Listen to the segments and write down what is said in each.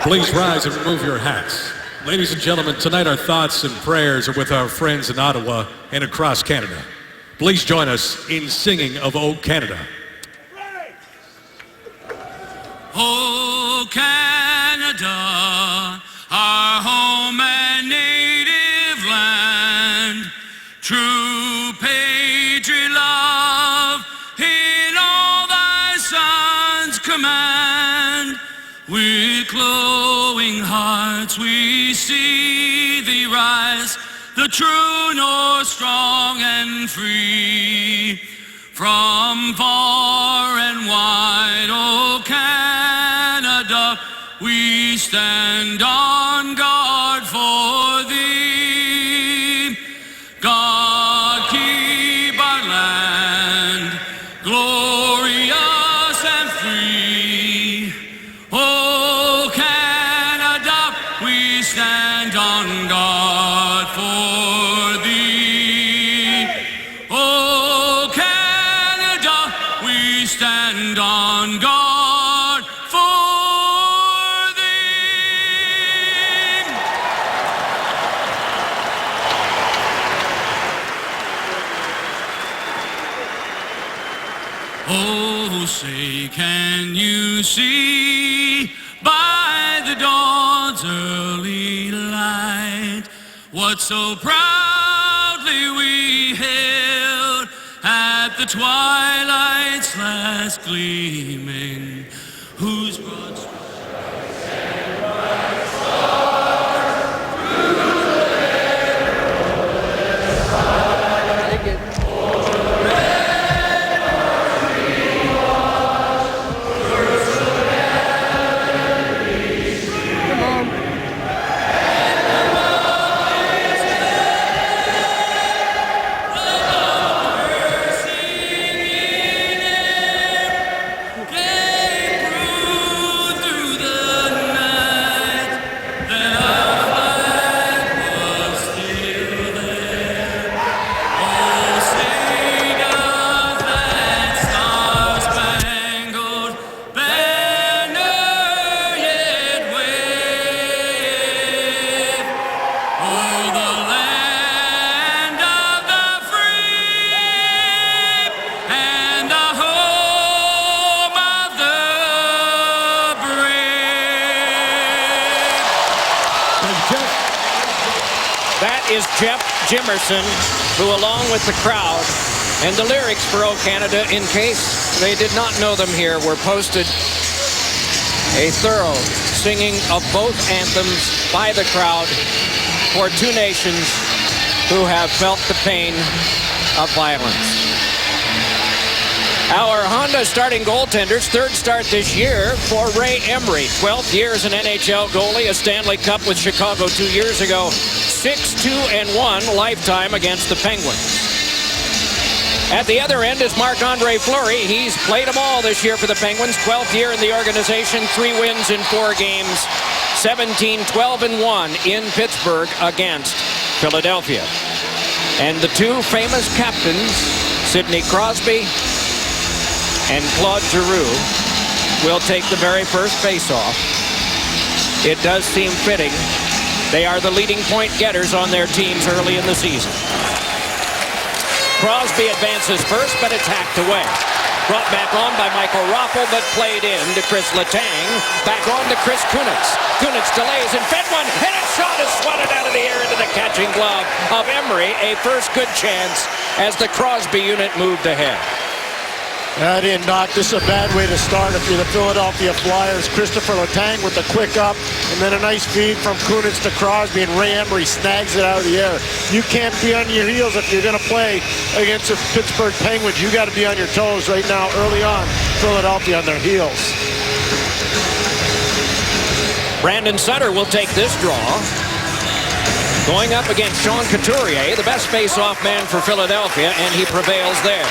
Please rise and remove your hats. Ladies and gentlemen, tonight our thoughts and prayers are with our friends in Ottawa and across Canada. Please join us in singing of O Canada. O Canada, our home and native land, true patriot love in all thy sons command. With glowing hearts we see thee rise, the true North strong and free. From far and wide, O Canada, we stand on guard for thee. God keep our land glorious and free. O Canada, we stand on guard for thee. O Canada, we stand on guard for thee. Oh, say, can you see by the dawn's early light what so proudly we hailed at the twilight's last gleaming, whose broad stripes and bright stars through the perilous fight, o'er the red army watch, first of heavenly stream, and the mountains the lovers singing came through the night. Then our flag was still there. Oh, say does that star-spangled banner yet wave o'er the land of the free and the home of the brave? That is Jeff Jimerson, who along with the crowd and the lyrics for O Canada, in case they did not know them here, were posted. A thorough singing of both anthems by the crowd for two nations who have felt the pain of violence. Our Honda starting goaltender's third start this year for Ray Emery. 12th year as an NHL goalie, a Stanley Cup with Chicago 2 years ago. 6-2-1 lifetime against the Penguins. At the other end is Marc-Andre Fleury. He's played them all this year for the Penguins. 12th year in the organization, 3 wins in 4 games. 17-12-1 in Pittsburgh against Philadelphia. And the two famous captains, Sidney Crosby and Claude Giroux, will take the very first face-off. It does seem fitting. They are the leading point getters on their teams early in the season. Crosby advances first, but it's hacked away. Brought back on by Michael Raffl, but played in to Chris Letang. Back on to Chris Kunitz. Kunitz delays and fed one, and a shot is swatted out of the air into the catching glove of Emery. A first good chance as the Crosby unit moved ahead. That didn't knock. This is a bad way to start if you're the Philadelphia Flyers. Christopher Letang with the quick up, and then a nice feed from Kunitz to Crosby, and Ray Emery snags it out of the air. You can't be on your heels if you're going to play against the Pittsburgh Penguins. You got to be on your toes right now, early on. Philadelphia on their heels. Brandon Sutter will take this draw. Going up against Sean Couturier, the best face-off man for Philadelphia, and he prevails there.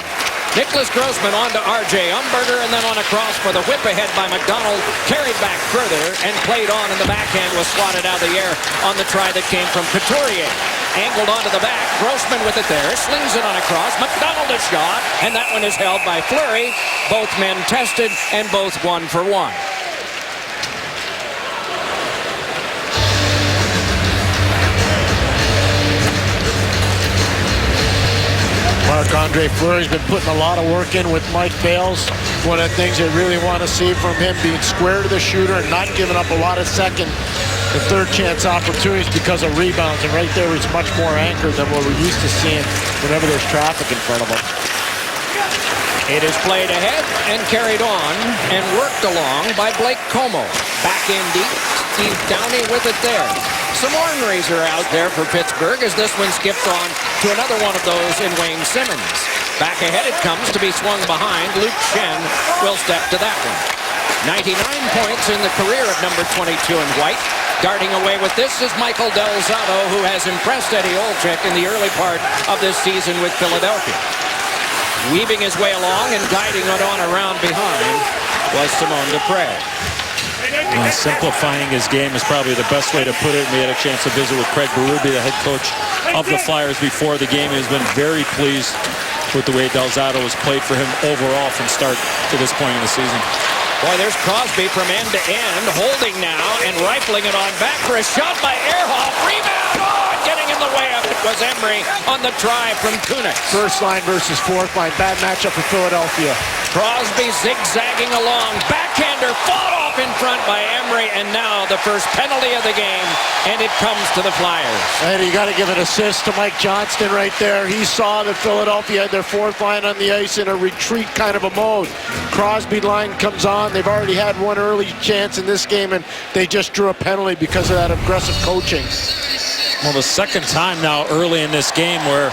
Nicholas Grossman on to R.J. Umberger, and then on a cross for the whip ahead by McDonald. Carried back further and played on, and the backhand was swatted out of the air on the try that came from Couturier. Angled onto the back. Grossman with it there. Slings it on a cross. McDonald a shot, and that one is held by Fleury. Both men tested, and both 1 for 1. Marc-Andre Fleury's been putting a lot of work in with Mike Bales. One of the things they really want to see from him, being square to the shooter and not giving up a lot of second and third chance opportunities because of rebounds. And right there, he's much more anchored than what we're used to seeing whenever there's traffic in front of him. It is played ahead and carried on and worked along by Blake Como. Back in deep, Steve Downey with it there. Some orneries are out there for Pittsburgh as this one skipped on to another one of those in Wayne Simmons. Back ahead it comes to be swung behind. Luke Shen will step to that one. 99 points in the career of number 22 in white. Darting away with this is Michael Del Zotto, who has impressed Eddie Olczyk in the early part of this season with Philadelphia. Weaving his way along and guiding it on around behind was Simone Dupre. Simplifying his game is probably the best way to put it. We had a chance to visit with Craig Berube, the head coach of the Flyers, before the game. He's been very pleased with the way Del Zotto has played for him overall from start to this point in the season. Boy, there's Crosby from end to end, holding now and rifling it on back for a shot by Ehrhoff. Rebound! Oh, getting in the way of it was Emery on the try from Kunitz. First line versus fourth line. Bad matchup for Philadelphia. Crosby zigzagging along. Backhander fought off in front by Emery, and now the first penalty of the game, and it comes to the Flyers. And you got to give an assist to Mike Johnston right there. He saw that Philadelphia had their fourth line on the ice in a retreat kind of a mode. Crosby line comes on. They've already had one early chance in this game, and they just drew a penalty because of that aggressive coaching. Well, the second time now early in this game where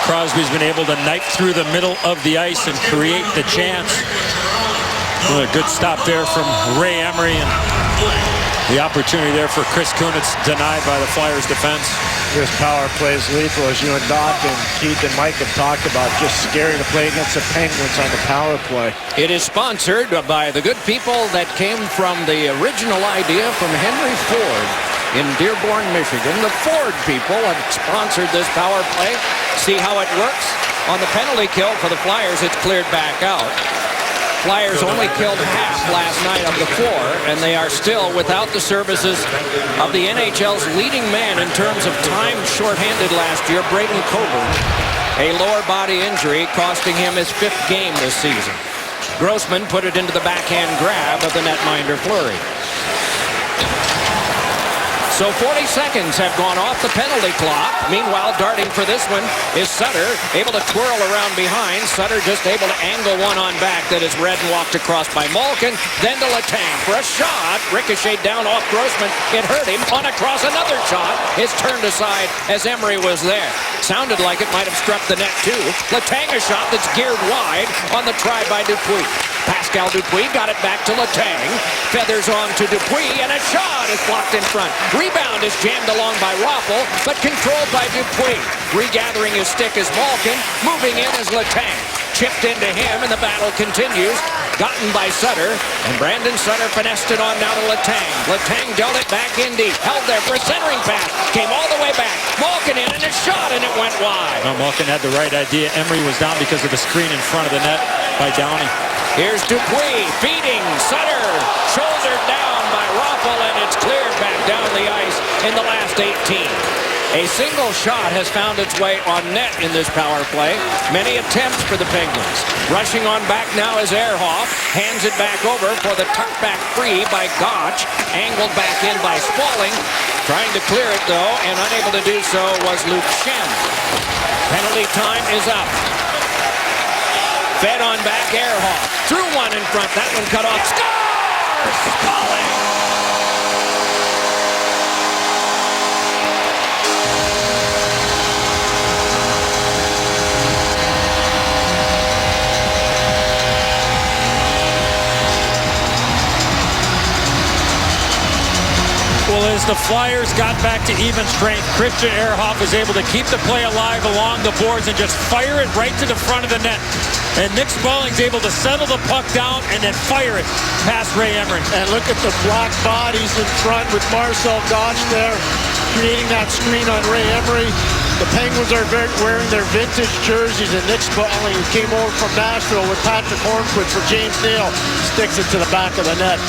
Crosby's been able to knife through the middle of the ice and create the chance. Well, a good stop there from Ray Emery, and the opportunity there for Chris Kunitz denied by the Flyers defense. This power play is lethal, as you and Doc and Keith and Mike have talked about. Just scary to play against the Penguins on the power play. It is sponsored by the good people that came from the original idea from Henry Ford in Dearborn, Michigan. The Ford people have sponsored this power play. See how it works? On the penalty kill for the Flyers, it's cleared back out. Flyers only killed half last night of the four, and they are still without the services of the NHL's leading man in terms of time shorthanded last year, Braden Coburn. A lower body injury costing him his fifth game this season. Grossman put it into the backhand grab of the netminder Fleury. So 40 seconds have gone off the penalty clock. Meanwhile, darting for this one is Sutter, able to twirl around behind. Sutter just able to angle one on back that is read and walked across by Malkin. Then to Letang for a shot. Ricocheted down off Grossman. It hurt him. On across another shot. Is turned aside as Emery was there. Sounded like it might have struck the net too. Letang a shot that's geared wide on the try by Dupuis. Pascal Dupuis got it back to Letang. Feathers on to Dupuis, and a shot is blocked in front. Rebound is jammed along by Raffl, but controlled by Dupuis. Regathering his stick is Malkin. Moving in is Letang. Chipped into him, and the battle continues. Gotten by Sutter, and Brandon Sutter finessed it on now to Letang. Letang dealt it back in deep. Held there for a centering pass. Came all the way back. Malkin in, and a shot, and it went wide. Well, Malkin had the right idea. Emery was down because of the screen in front of the net by Downey. Here's Dupuis feeding Sutter. Shouldered down by Raffl, and it's cleared back down the ice in the last 18. A single shot has found its way on net in this power play. Many attempts for the Penguins. Rushing on back now is Ehrhoff. Hands it back over for the tuck back free by Gotch. Angled back in by Spaulding. Trying to clear it though, and unable to do so was Luke Shen. Penalty time is up. Fed on back, Ehrhoff. Threw one in front. That one cut off. Scores! Spaulding! Well, as the Flyers got back to even strength, Christian Ehrhoff was able to keep the play alive along the boards and just fire it right to the front of the net. And Nick Spalding's able to settle the puck down and then fire it past Ray Emery. And look at the block bodies in front with Marcel Gotch there, creating that screen on Ray Emery. The Penguins are wearing their vintage jerseys, and Nick Spalding, who came over from Nashville with Patrick Hornquist for James Neal, sticks it to the back of the net.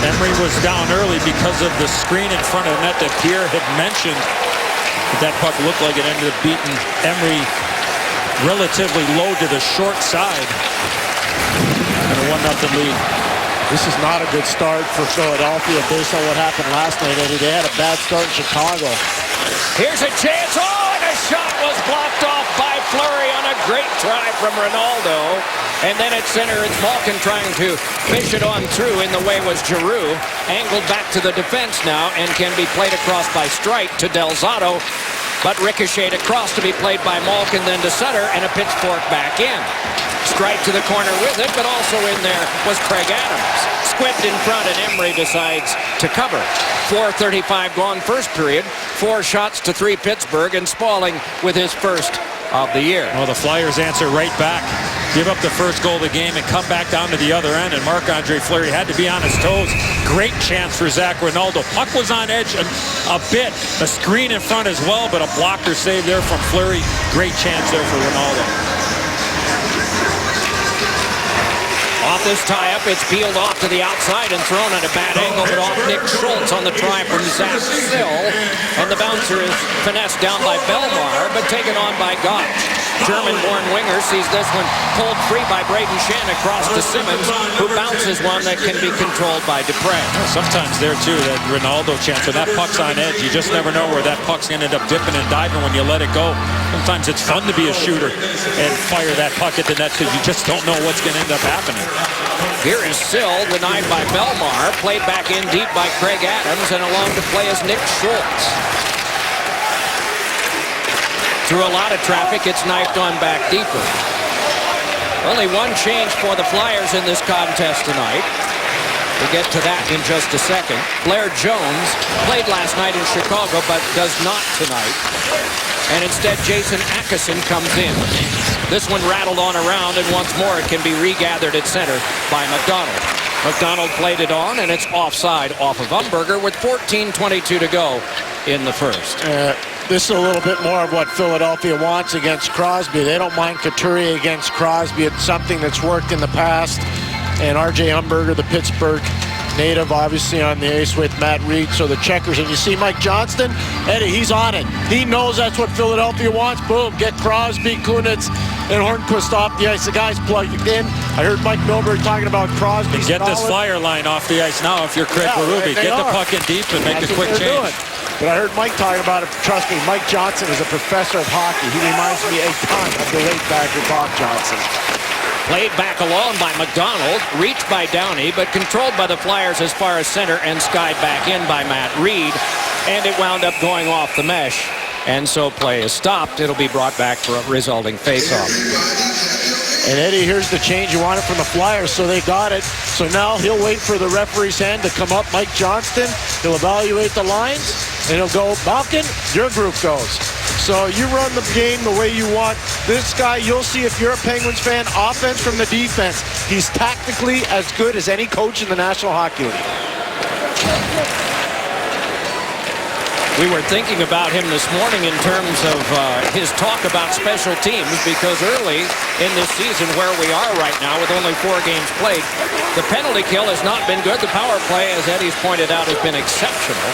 Emery was down early because of the screen in front of the net that Pierre had mentioned. That puck looked like it ended up beating Emery relatively low to the short side. And a 1-0 lead. This is not a good start for Philadelphia based on what happened last night, Eddie. They had a bad start in Chicago. Here's a chance. Oh, and a shot was blocked off by Fleury on a great try from Ronaldo. And then at center, it's Malkin trying to fish it on through. In the way was Giroux. Angled back to the defense now and can be played across by Strite to Del Zotto. But ricocheted across to be played by Malkin, then to Sutter, and a pitchfork back in. Strike to the corner with it, but also in there was Craig Adams. Squibbed in front, and Emery decides to cover. 4:35 gone first period. 4 shots to 3 Pittsburgh, and Spaulding with his first of the year. Well, the Flyers answer right back. Give up the first goal of the game and come back down to the other end, and Marc-Andre Fleury had to be on his toes. Great chance for Zach Ronaldo. Puck was on edge a bit. A screen in front as well, but a blocker save there from Fleury. Great chance there for Ronaldo. Off this tie-up, it's peeled off to the outside and thrown at a bad angle, but off Nick Schultz on the try from Zach Sill. And the bouncer is finessed down by Belmar, but taken on by Gotch. German-born winger sees this one pulled free by Braden Shen across to Simmons, who bounces one that can be controlled by Dupre. Sometimes there, too, that Ronaldo chance, when that puck's on edge, you just never know where that puck's going to end up dipping and diving when you let it go. Sometimes it's fun to be a shooter and fire that puck at the net because you just don't know what's going to end up happening. Here is Sill, denied by Belmar, played back in deep by Craig Adams, and along to play is Nick Schultz. Through a lot of traffic, it's knifed on back deeper. Only one change for the Flyers in this contest tonight. We'll get to that in just a second. Blair Jones played last night in Chicago, but does not tonight. And instead, Jason Atkinson comes in. This one rattled on around, and once more it can be regathered at center by McDonald. McDonald played it on, and it's offside off of Umberger with 14:22 to go in the first. This is a little bit more of what Philadelphia wants against Crosby. They don't mind Couturier against Crosby. It's something that's worked in the past. And R.J. Umberger, the Pittsburgh native, obviously on the ice with Matt Reed. So the checkers. And you see Mike Johnston? Eddie, he's on it. He knows that's what Philadelphia wants. Boom, get Crosby, Kunitz, and Hornquist off the ice. The guy's plugged in. I heard Mike Milbury talking about Crosby. Get this Flyer line off the ice now if you're Craig Berube. Get the puck in deep and make a quick change. But I heard Mike talking about it. Trust me, Mike Johnson is a professor of hockey. He reminds me a ton of the late Badger Bob Johnson. Played back along by McDonald, reached by Downey, but controlled by the Flyers as far as center and skied back in by Matt Reed. And it wound up going off the mesh. And so play is stopped. It'll be brought back for a resulting faceoff. And Eddie, here's the change you wanted from the Flyers, so they got it. So now he'll wait for the referee's hand to come up. Mike Johnston, he'll evaluate the lines, and he'll go, Malkin, your group goes. So you run the game the way you want. This guy, you'll see if you're a Penguins fan, offense from the defense. He's tactically as good as any coach in the National Hockey League. We were thinking about him this morning in terms of his talk about special teams, because early in this season where we are right now with only 4 games played, the penalty kill has not been good. The power play, as Eddie's pointed out, has been exceptional.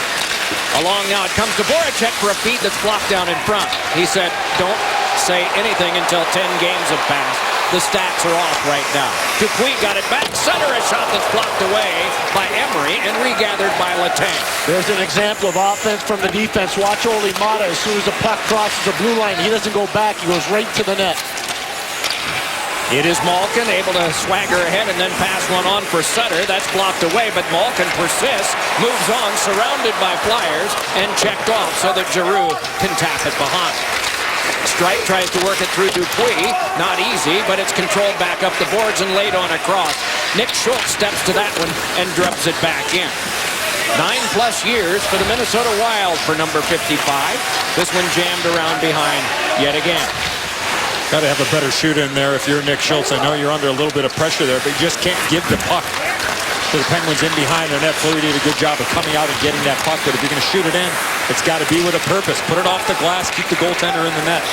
Along now it comes to Voracek for a feed that's blocked down in front. He said, don't say anything until 10 games have passed. The stats are off right now. Dupuis got it back. Center, a shot that's blocked away by Emery and regathered by Letang. There's an example of offense from the defense. Watch Ole Mata. As soon as the puck crosses the blue line, he doesn't go back. He goes right to the net. It is Malkin able to swagger ahead and then pass one on for Sutter. That's blocked away, but Malkin persists, moves on, surrounded by Flyers, and checked off so that Giroux can tap it behind. Strike tries to work it through Dupuis. Not easy, but it's controlled back up the boards and laid on across. Nick Schultz steps to that one and drops it back in. 9+ years for the Minnesota Wild for number 55. This one jammed around behind yet again. Got to have a better shooter in there if you're Nick Schultz. I know you're under a little bit of pressure there, but you just can't give the puck to the Penguins in behind their net. Fleury did a good job of coming out and getting that puck, but if you're going to shoot it in, it's got to be with a purpose. Put it off the glass, keep the goaltender in the net.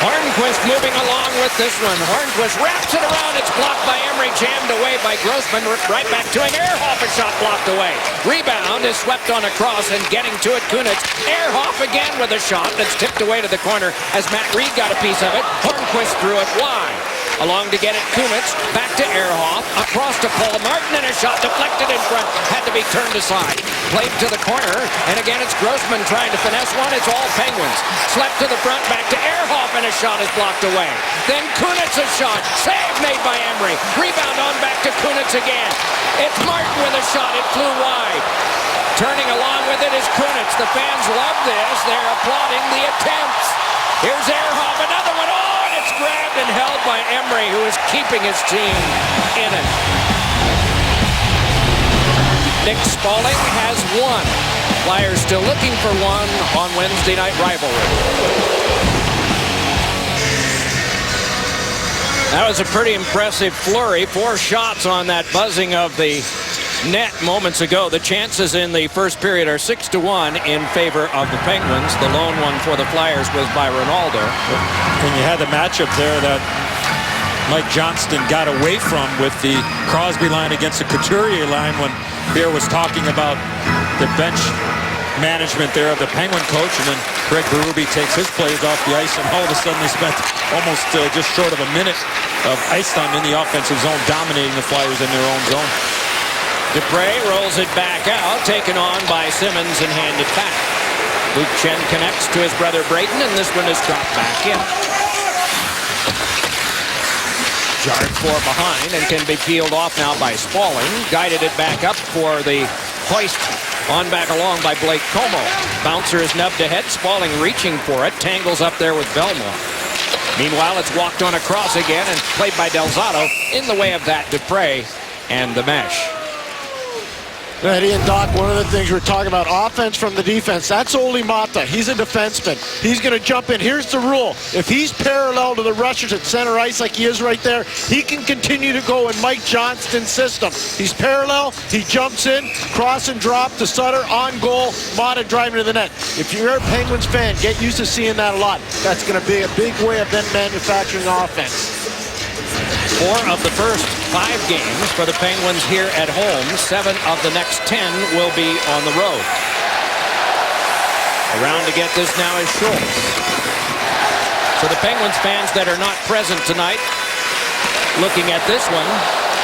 Hornquist moving along with this one. Hornquist wraps it around. It's blocked by Emery, jammed away save by Grossman. Right back to him. Ehrhoff, a shot blocked away. Rebound is swept on across and getting to it. Kunitz. Ehrhoff again with a shot that's tipped away to the corner as Matt Reed got a piece of it. Hornquist threw it wide. Along to get it, Kunitz, back to Ehrhoff, across to Paul Martin, and a shot deflected in front, had to be turned aside. Played to the corner, and again it's Grossman trying to finesse one. It's all Penguins. Slept to the front, back to Ehrhoff, and a shot is blocked away. Then Kunitz a shot, save made by Emery. Rebound on back to Kunitz again. It's Martin with a shot, it flew wide. Turning along with it is Kunitz. The fans love this. They're applauding the attempts. Here's Ehrhoff, another one. Oh, and it's grabbed and held by Emery, who is keeping his team in it. Nick Spaulding has one. Flyers still looking for one on Wednesday night rivalry. That was a pretty impressive flurry. 4 shots on that buzzing of the net moments ago. The chances in the first period are 6-1 in favor of the Penguins. The lone one for the Flyers was by Ronaldo. And you had the matchup there that Mike Johnston got away from with the Crosby line against the Couturier line when Beer was talking about the bench management there of the Penguin coach, and then Craig Berube takes his plays off the ice, and all of a sudden they spent almost just short of a minute of ice time in the offensive zone, dominating the Flyers in their own zone. Dupre rolls it back out, taken on by Simmons and handed back. Luke Chen connects to his brother Brayton, and this one is dropped back in. Jarred 4 behind and can be peeled off now by Spaulding. Guided it back up for the hoist. On back along by Blake Como. Bouncer is nubbed ahead. Spaulding reaching for it. Tangles up there with Belmont. Meanwhile, it's walked on across again and played by Del Zotto in the way of that Dupre and the mesh. Eddie and Doc, one of the things we're talking about, offense from the defense. That's Olli Maatta. He's a defenseman. He's going to jump in. Here's the rule. If he's parallel to the rushers at center ice like he is right there, he can continue to go in Mike Johnston's system. He's parallel. He jumps in, cross and drop to Sutter, on goal, Maatta driving to the net. If you're a Penguins fan, get used to seeing that a lot. That's going to be a big way of them manufacturing offense. 4 of the first 5 games for the Penguins here at home. 7 of the next 10 will be on the road. Around to get this now is Schultz. So the Penguins fans that are not present tonight looking at this one,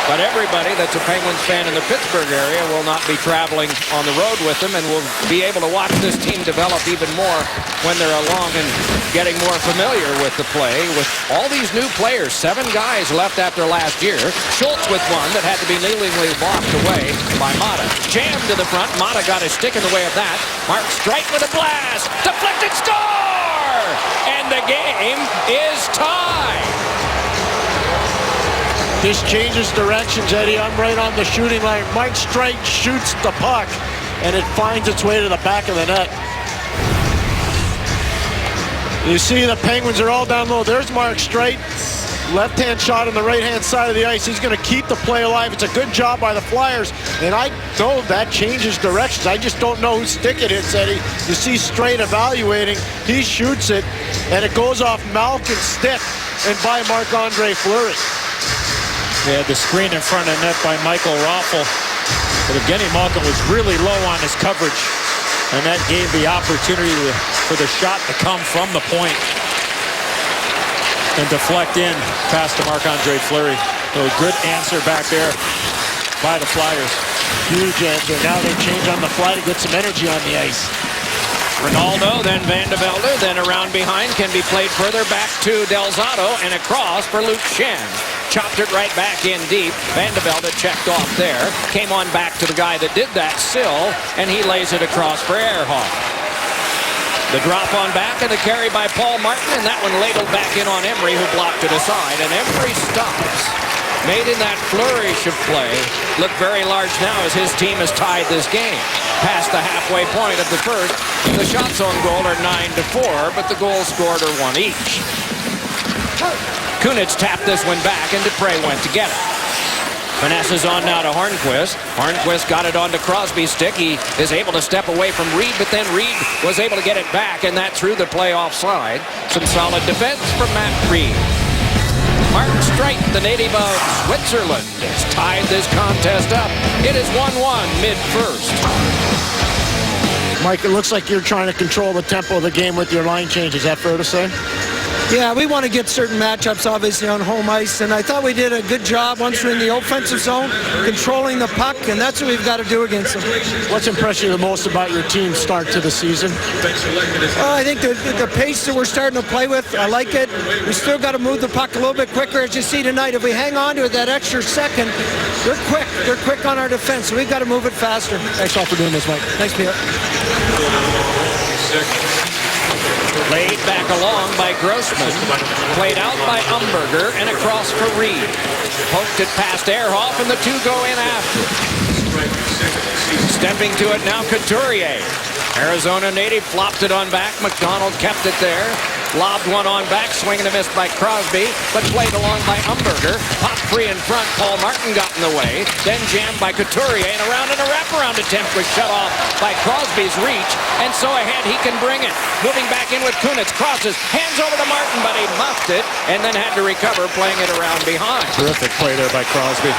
but everybody that's a Penguins fan in the Pittsburgh area will not be traveling on the road with them and will be able to watch this team develop even more when they're along and getting more familiar with the play. With all these new players, 7 guys left after last year. Schultz with one that had to be kneelingly blocked away by Maatta. Jammed to the front. Maatta got his stick in the way of that. Mark Streit with a blast. Deflected, score! And the game is tied. This changes directions, Eddie. I'm right on the shooting line. Mike Streit shoots the puck, and it finds its way to the back of the net. You see the Penguins are all down low. There's Mark Streit. Left-hand shot on the right-hand side of the ice. He's going to keep the play alive. It's a good job by the Flyers, and I know that changes directions. I just don't know whose stick it is, Eddie. You see Streit evaluating. He shoots it, and it goes off Malkin's stick and by Marc-Andre Fleury. They had the screen in front of net by Michael Raffl. But Evgeny Malkin was really low on his coverage, and that gave the opportunity for the shot to come from the point and deflect in past to Marc-Andre Fleury. So a good answer back there by the Flyers. Huge answer. Now they change on the fly to get some energy on the ice. Ronaldo, then Van de Velde, then around behind, can be played further back to Del Zotto, and across for Luke Chen. Chopped it right back in deep. Van de Velde checked off there. Came on back to the guy that did that, Sill, and he lays it across for Ehrhoff. The drop on back and the carry by Paul Martin, and that one ladled back in on Emery, who blocked it aside, and Emery stops. Made in that flourish of play. Look very large now as his team has tied this game. Past the halfway point of the first. The shots on goal are 9-4, but the goals scored are 1 each. Kunitz tapped this one back, and Dupre went to get it. Finesses on now to Hornquist. Hornquist got it onto Crosby's stick. He is able to step away from Reed, but then Reed was able to get it back, and that threw the play offside. Some solid defense from Matt Reed. Martin Streit, the native of Switzerland, has tied this contest up. It is 1-1 mid-first. Mike, it looks like you're trying to control the tempo of the game with your line change. Is that fair to say? Yeah, we want to get certain matchups, obviously, on home ice, and I thought we did a good job once we're in the offensive zone, controlling the puck, and that's what we've got to do against them. What's impressed you the most about your team's start to the season? I think the pace that we're starting to play with, I like it. We still got to move the puck a little bit quicker, as you see tonight. If we hang on to it that extra second, they're quick. They're quick on our defense, so we've got to move it faster. Thanks all for doing this, Mike. Thanks, Peter. Laid back along by Grossman. Played out by Umberger and across for Reed. Poked it past Ehrhoff, and the two go in after. Stepping to it now, Couturier. Arizona native flopped it on back. McDonald kept it there. Lobbed one on back, swing and a miss by Crosby, but played along by Umberger. Popped free in front. Paul Martin got in the way. Then jammed by Couturier, and around and a wraparound attempt was shut off by Crosby's reach, and so ahead he can bring it. Moving back in with Kunitz, crosses, hands over to Martin, but he muffed it, and then had to recover, playing it around behind. Terrific play there by Crosby.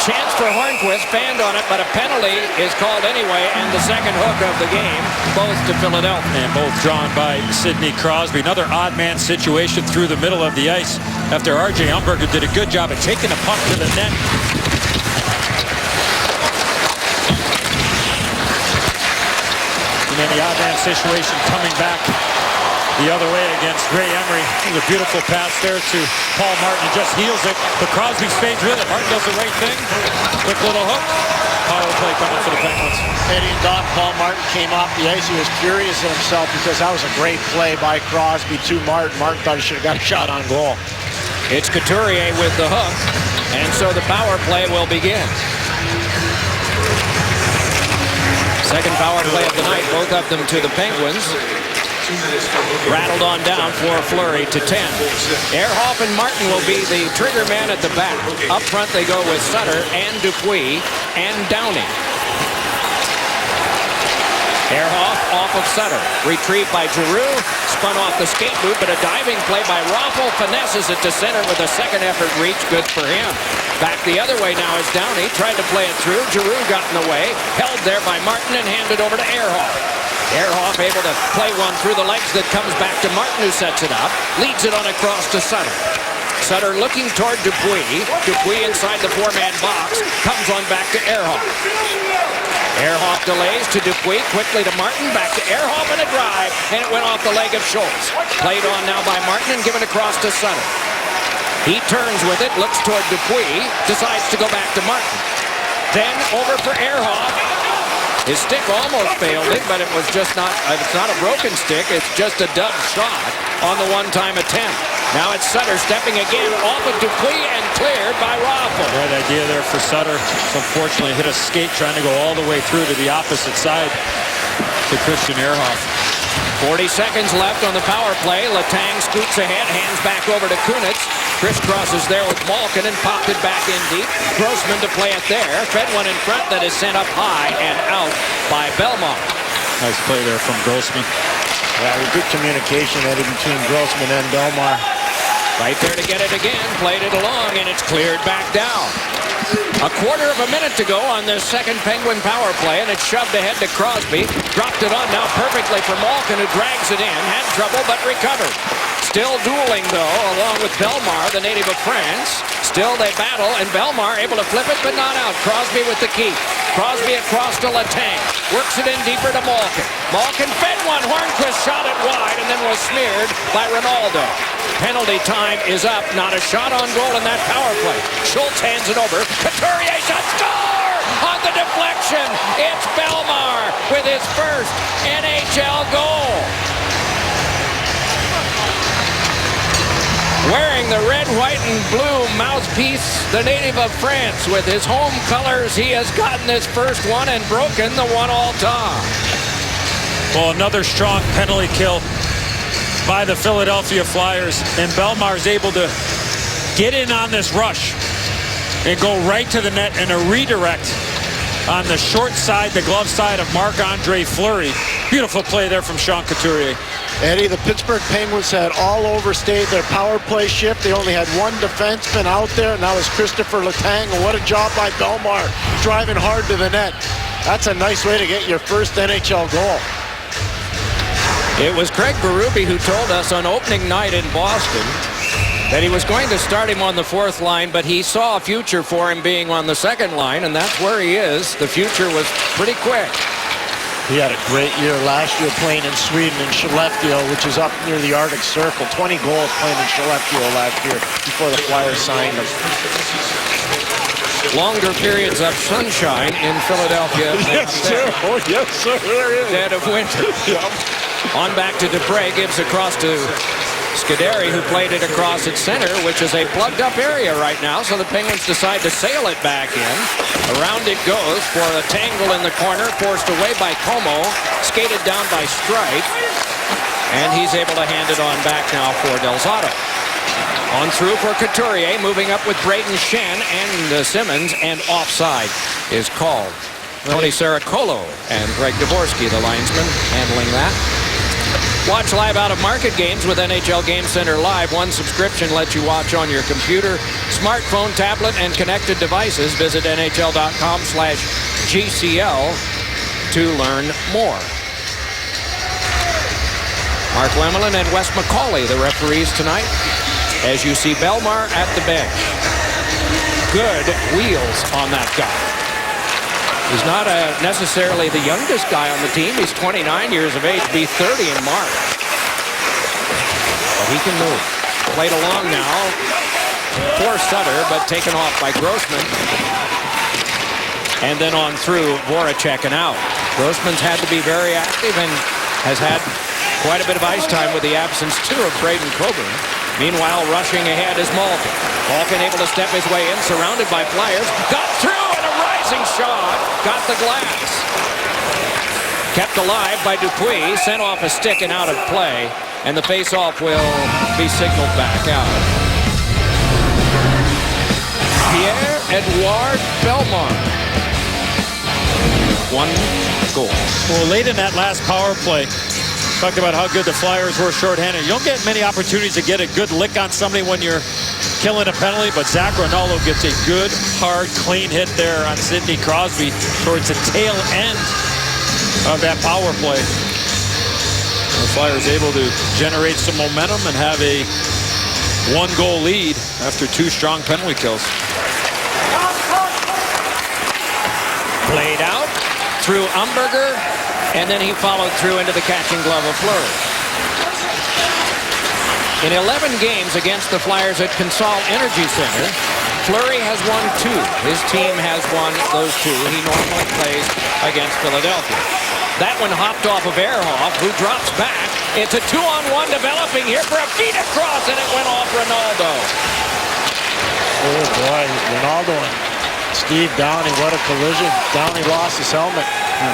Chance for Hornquist, banned on it, but a penalty is called anyway, and the second hook of the game, both to Philadelphia. And both drawn by Sidney Crosby. Another odd man situation through the middle of the ice after R.J. Umberger did a good job at taking the puck to the net. And then the odd man situation coming back the other way against Ray Emery. It was a beautiful pass there to Paul Martin. He just heals it, but Crosby stays with it. Martin does the right thing. Quick little hook. Power play coming for the Penguins. Eddie and Doc, Paul Martin came off the ice. He was furious at himself because that was a great play by Crosby to Martin. Martin thought he should have got a shot on goal. It's Couturier with the hook, and so the power play will begin. Second power play of the night, both of them to the Penguins. Rattled on down for Fleury to 10. Ehrhoff and Martin will be the trigger man at the back. Up front they go with Sutter and Dupuis and Downey. Ehrhoff off of Sutter. Retrieved by Giroux. Spun off the skate boot, but a diving play by Raffl finesses it to center with a second effort reach. Good for him. Back the other way now is Downey. Tried to play it through. Giroux got in the way. Held there by Martin and handed over to Ehrhoff. Ehrhoff able to play one through the legs that comes back to Martin, who sets it up. Leads it on across to Sutter. Sutter looking toward Dupuis. Dupuis inside the four-man box. Comes on back to Ehrhoff. Ehrhoff delays to Dupuis. Quickly to Martin. Back to Ehrhoff and a drive. And it went off the leg of Schultz. Played on now by Martin and given across to Sutter. He turns with it. Looks toward Dupuis. Decides to go back to Martin. Then over for Ehrhoff. His stick almost failed it, but it was just not, it's not a broken stick, it's just a dud shot on the one-time attempt. Now it's Sutter stepping again off of Dupuis and cleared by Raffl. Right idea there for Sutter. Unfortunately hit a skate trying to go all the way through to the opposite side to Christian Ehrhoff. 40 seconds left on the power play. Letang scoots ahead, hands back over to Kunitz. Crisscrosses there with Malkin and popped it back in deep. Grossman to play it there. Fed one in front that is sent up high and out by Bellemare. Nice play there from Grossman. Yeah, good communication, Eddie, between Grossman and Bellemare. Right there to get it again. Played it along, and it's cleared back down. A quarter of a minute to go on this second Penguin power play, and it's shoved ahead to Crosby. Dropped it on now perfectly for Malkin, who drags it in. Had trouble, but recovered. Still dueling, though, along with Bellemare, the native of France. Still they battle, and Bellemare able to flip it, but not out. Crosby with the key. Crosby across to Letang. Works it in deeper to Malkin. Malkin fed one. Hornquist shot it wide, and then was smeared by Ronaldo. Penalty time is up. Not a shot on goal in that power play. Schultz hands it over. Couturier shot, score! On the deflection, it's Bellemare with his first NHL goal. Wearing the red, white, and blue mouthpiece, the native of France. With his home colors, he has gotten his first one and broken the one-all tie. Well, another strong penalty kill by the Philadelphia Flyers, and Bellemare's able to get in on this rush and go right to the net, and a redirect on the short side, the glove side of Marc-Andre Fleury. Beautiful play there from Sean Couturier. Eddie, the Pittsburgh Penguins had all overstayed their power play shift. They only had one defenseman out there, and that was Christopher Letang. And what a job by Bellemare, driving hard to the net. That's a nice way to get your first NHL goal. It was Craig Berube who told us on opening night in Boston that he was going to start him on the fourth line, but he saw a future for him being on the second line, and that's where he is. The future was pretty quick. He had a great year last year playing in Sweden in Skellefteå, which is up near the Arctic Circle. 20 goals playing in Skellefteå last year before the Flyers signed him. Longer periods of sunshine in Philadelphia. Yes, sir. Oh, yes, sir. There is. Dead of winter. On back to Dupre, gives across to Scuderi, who played it across at center, which is a plugged-up area right now, so the Penguins decide to sail it back in. Around it goes for a tangle in the corner, forced away by Como, skated down by Strike, and he's able to hand it on back now for Del Zotto. On through for Couturier, moving up with Braden Shen and Simmons, and offside is called. Tony Saracolo and Greg Dvorsky, the linesman, handling that. Watch live out-of-market games with NHL Game Center Live. One subscription lets you watch on your computer, smartphone, tablet, and connected devices. Visit NHL.com/GCL to learn more. Mark Lemelin and Wes McCauley, the referees tonight, as you see Bellemare at the bench. Good wheels on that guy. He's not necessarily the youngest guy on the team. He's 29 years of age, be 30 in March. But he can move. Played along now for Sutter, but taken off by Grossman. And then on through Voracek and out. Grossman's had to be very active and has had quite a bit of ice time with the absence, too, of Braden Coburn. Meanwhile, rushing ahead is Malkin. Malkin able to step his way in, surrounded by Flyers. Got through, and a rising shot. Got the glass. Kept alive by Dupuis. Sent off a stick and out of play. And the face-off will be signaled back out. Pierre-Edouard Bellemare. One goal. Well, late in that last power play, talked about how good the Flyers were shorthanded. You don't get many opportunities to get a good lick on somebody when you're killing a penalty, but Zach Rinaldo gets a good, hard, clean hit there on Sidney Crosby towards the tail end of that power play. The Flyers able to generate some momentum and have a one-goal lead after two strong penalty kills. Played out through Umberger, and then he followed through into the catching glove of Fleury. In 11 games against the Flyers at Consol Energy Center, Fleury has won 2. His team has won those 2. He normally plays against Philadelphia. That one hopped off of Ehrhoff, who drops back. It's a 2-on-1 developing here for a feed across, and it went off Ronaldo. Oh, boy. Ronaldo and Steve Downey, what a collision. Downey lost his helmet.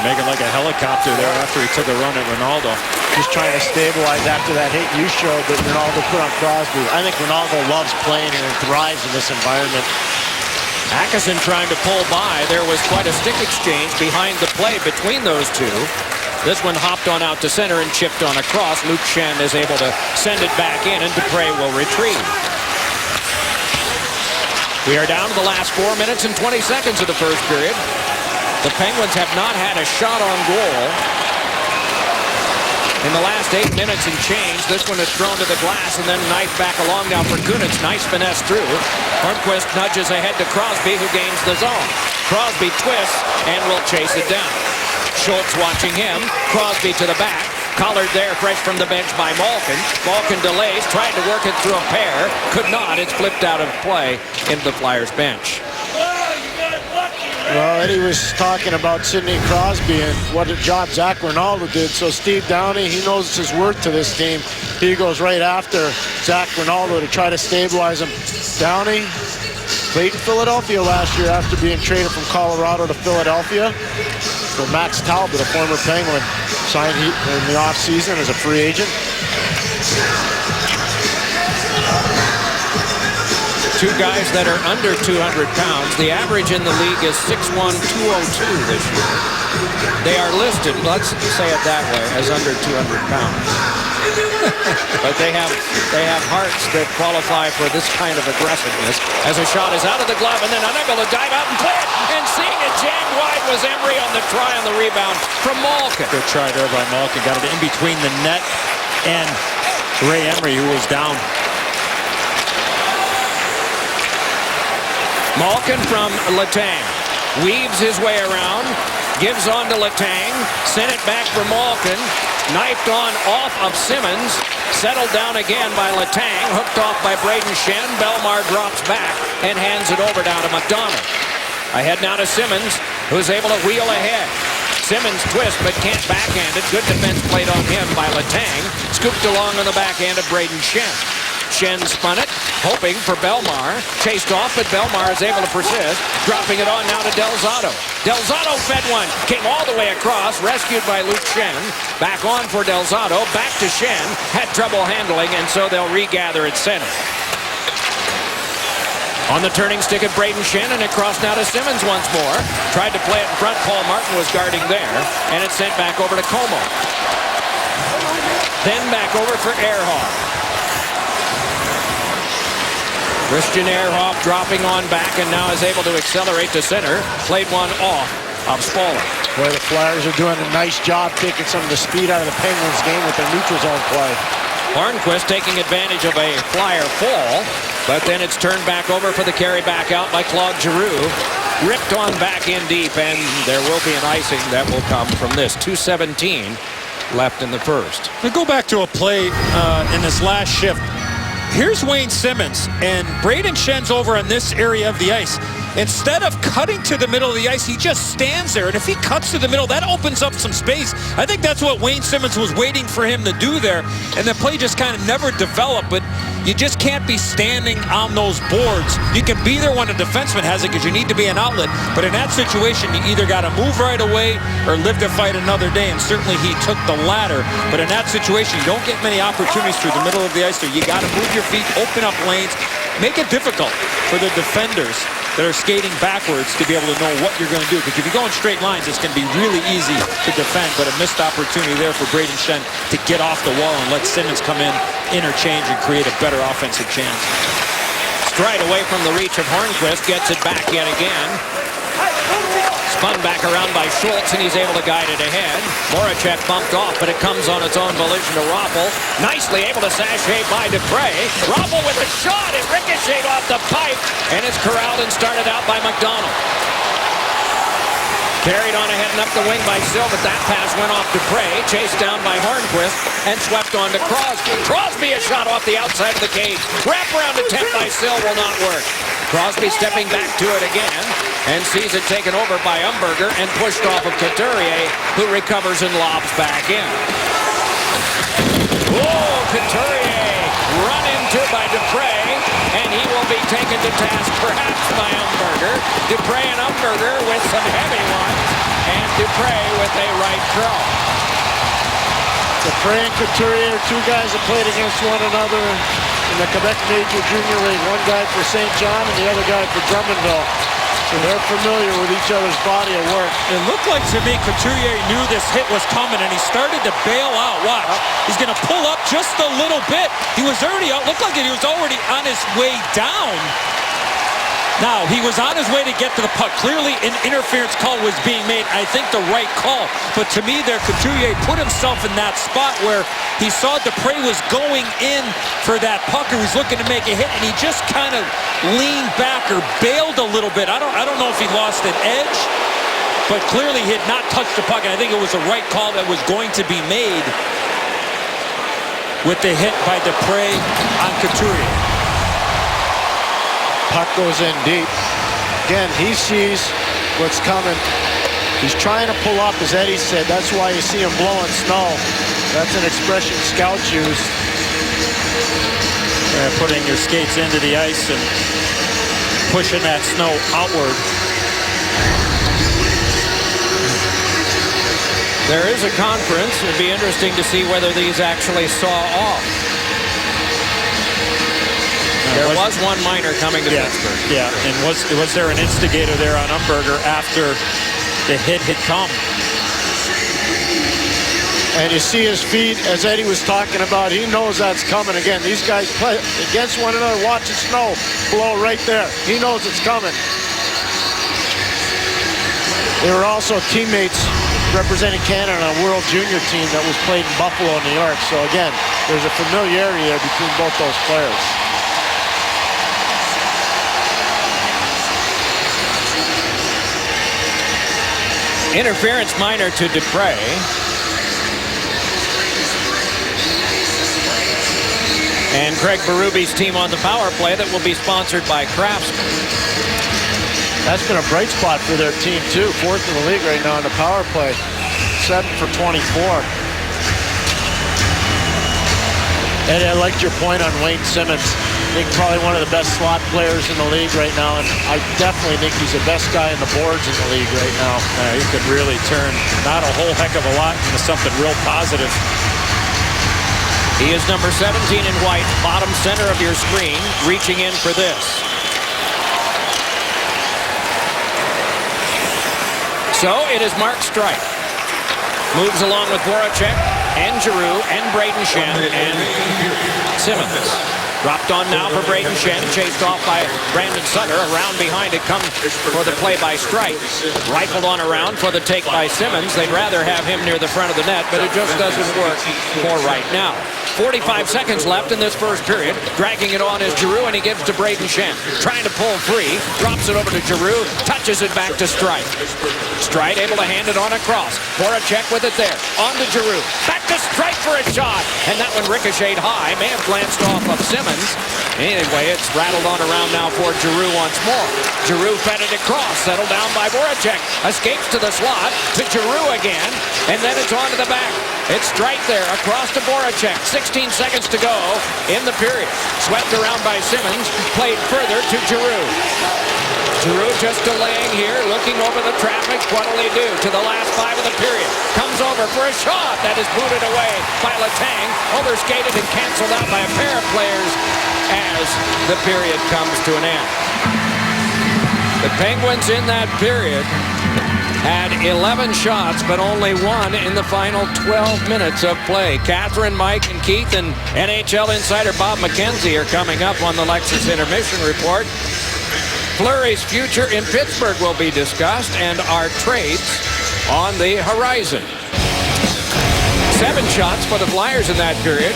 Making like a helicopter there after he took a run at Ronaldo. Just trying to stabilize after that hit you showed that Ronaldo put on Crosby. I think Ronaldo loves playing here and thrives in this environment. Atkinson trying to pull by. There was quite a stick exchange behind the play between those two. This one hopped on out to center and chipped on across. Luke Shen is able to send it back in, and Dupre will retrieve. We are down to the last 4 minutes and 20 seconds of the first period. The Penguins have not had a shot on goal in the last 8 minutes and change. This one is thrown to the glass and then knifed back along now for Kunitz. Nice finesse through. Hornquist nudges ahead to Crosby, who gains the zone. Crosby twists and will chase it down. Schultz watching him. Crosby to the back. Collared there, fresh from the bench by Malkin. Malkin delays, tried to work it through a pair. Could not. It's flipped out of play into the Flyers bench. Well, Eddie was talking about Sidney Crosby and what a job Zach Rinaldo did. So Steve Downey, he knows his worth to this team. He goes right after Zach Rinaldo to try to stabilize him. Downey played in Philadelphia last year after being traded from Colorado to Philadelphia. So Max Talbot, a former Penguin, signed in the offseason as a free agent. Two guys that are under 200 pounds. The average in the league is 6'1", 202 this year. They are listed, let's say it that way, as under 200 pounds. But they have hearts that qualify for this kind of aggressiveness. As a shot is out of the glove, and then unable to dive out and play it. And seeing it jammed wide was Emery on the try on the rebound from Malkin. Good try there by Malkin. Got it in between the net and Ray Emery, who was down. Malkin from Letang weaves his way around, gives on to Letang, sent it back for Malkin, knifed on off of Simmons, settled down again by Letang, hooked off by Braden Shen. Belmar drops back and hands it over down to McDonald. Ahead now to Simmons, who's able to wheel ahead. Simmons twists but can't backhand it. Good defense played on him by Letang. Scooped along on the backhand of Braden Shen. Shen spun it, hoping for Belmar. Chased off, but Belmar is able to persist. Dropping it on now to Del Zotto. Del Zotto fed one. Came all the way across. Rescued by Luke Shen. Back on for Del Zotto. Back to Shen. Had trouble handling, and so they'll regather at center. On the turning stick of Braden Shen, and it crossed now to Simmons once more. Tried to play it in front. Paul Martin was guarding there, and it's sent back over to Como. Then back over for Ehrhoff. Christian Ehrhoff dropping on back and now is able to accelerate to center. Played one off of Spaulding. Boy, the Flyers are doing a nice job taking some of the speed out of the Penguins game with their neutral zone play. Hornquist taking advantage of a Flyer fall, but then it's turned back over for the carry back out by Claude Giroux. Ripped on back in deep, and there will be an icing that will come from this. 2:17 left in the first. We go back to a play in this last shift. Here's Wayne Simmons, and Braden Shen's over on this area of the ice. Instead of cutting to the middle of the ice, he just stands there. And if he cuts to the middle, that opens up some space. I think that's what Wayne Simmons was waiting for him to do there. And the play just kind of never developed. But you just can't be standing on those boards. You can be there when a defenseman has it because you need to be an outlet. But in that situation, you either got to move right away or live to fight another day. And certainly he took the latter. But in that situation, you don't get many opportunities through the middle of the ice. So you got to move your feet, open up lanes, make it difficult for the defenders that are skating backwards to be able to know what you're going to do. Because if you go in straight lines, it's going to be really easy to defend. But a missed opportunity there for Braden Shen to get off the wall and let Simmons come in, interchange, and create a better offensive chance. Stride away from the reach of Hornquist. Gets it back yet again. Spun back around by Schultz, and he's able to guide it ahead. Voracek bumped off, but it comes on its own volition to Raffl. Nicely able to sashay by Dupre. Raffl with a shot. It ricocheted off the pipe, and it's corralled and started out by McDonald. Carried on ahead and up the wing by Sill, but that pass went off Dupre. Chased down by Hornquist and swept on to Crosby. Crosby, a shot off the outside of the cage. Wrap around attempt by Sill will not work. Crosby stepping back to it again and sees it taken over by Umberger and pushed off of Couturier, who recovers and lobs back in. Oh, Couturier run into by Dupre, and he will be taken to task perhaps by Umberger. Dupre and Umberger with some heavy ones, and Dupre with a right cross. Dupre and Couturier are two guys that played against one another in the Quebec Major Junior League. One guy for St. John and the other guy for Drummondville. So they're familiar with each other's body of work. It looked like to me Couturier knew this hit was coming, and he started to bail out. Watch. He's going to pull up just a little bit. He was already out. Looked like he was already on his way down. Now, he was on his way to get to the puck. Clearly, an interference call was being made. I think the right call. But to me there, Couturier put himself in that spot where he saw Dupre was going in for that puck, and was looking to make a hit, and he just kind of leaned back or bailed a little bit. I don't know if he lost an edge, but clearly he had not touched the puck, and I think it was the right call that was going to be made with the hit by Dupre on Couturier. Puck goes in deep. Again, he sees what's coming. He's trying to pull up, as Eddie said. That's why you see him blowing snow. That's an expression scouts use. Putting your skates into the ice and pushing that snow outward. There is a conference. It'd be interesting to see whether these actually saw off. There was one minor coming to Pittsburgh. Yeah, and was there an instigator there on Umberger after the hit had come? And you see his feet, as Eddie was talking about, he knows that's coming again. These guys play against one another. Watch the snow blow right there. He knows it's coming. They were also teammates representing Canada on a World Junior team that was played in Buffalo, New York. So again, there's a familiarity there between both those players. Interference minor to Dupre. And Craig Berube's team on the power play that will be sponsored by Craftsman. That's been a bright spot for their team, too. Fourth in the league right now on the power play. 7 for 24. And I liked your point on Wayne Simmons. I think probably one of the best slot players in the league right now, and I definitely think he's the best guy in the boards in the league right now. He could really turn not a whole heck of a lot into something real positive. He is number 17 in white, bottom center of your screen, reaching in for this. So it is Mark Streit. Moves along with Voracek and Giroux and Braden Shen and Simmons. Dropped on now for Braden Shen, chased off by Brandon Sutter. Around behind it comes for the play by Streit. Rifled on around for the take by Simmons. They'd rather have him near the front of the net, but it just doesn't work for right now. 45 seconds left in this first period. Dragging it on is Giroux, and he gives to Braden Shen. Trying to pull free. Drops it over to Giroux. Touches it back to Streit. Streit able to hand it on across. Voracek with it there. On to Giroux. Back to Streit for a shot. And that one ricocheted high. May have glanced off of Simmons. Anyway, it's rattled on around now for Giroux once more. Giroux fed it across. Settled down by Voracek. Escapes to the slot. To Giroux again. And then it's on to the back. It's Streit there across to Voracek. 16 seconds to go in the period. Swept around by Simmons. Played further to Giroux. Giroux just delaying here, looking over the traffic. What'll he do to the last 5 of the period? Comes over for a shot that is booted away by Letang. Overskated and canceled out by a pair of players as the period comes to an end. The Penguins in that period had 11 shots, but only 1 in the final 12 minutes of play. Catherine, Mike, and Keith and NHL insider Bob McKenzie are coming up on the Lexus Intermission Report. Fleury's future in Pittsburgh will be discussed, and our trades on the horizon. 7 shots for the Flyers in that period.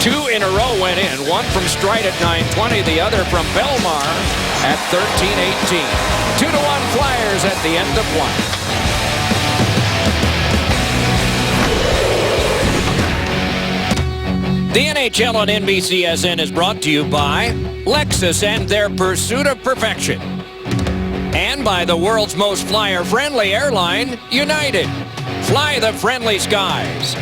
2 in a row went in. One from Streit at 9:20, the other from Belmar at 13:18. 2-1 Flyers at the end of 1. The NHL on NBCSN is brought to you by Lexus and their pursuit of perfection. And by the world's most flyer-friendly airline, United. Fly the friendly skies.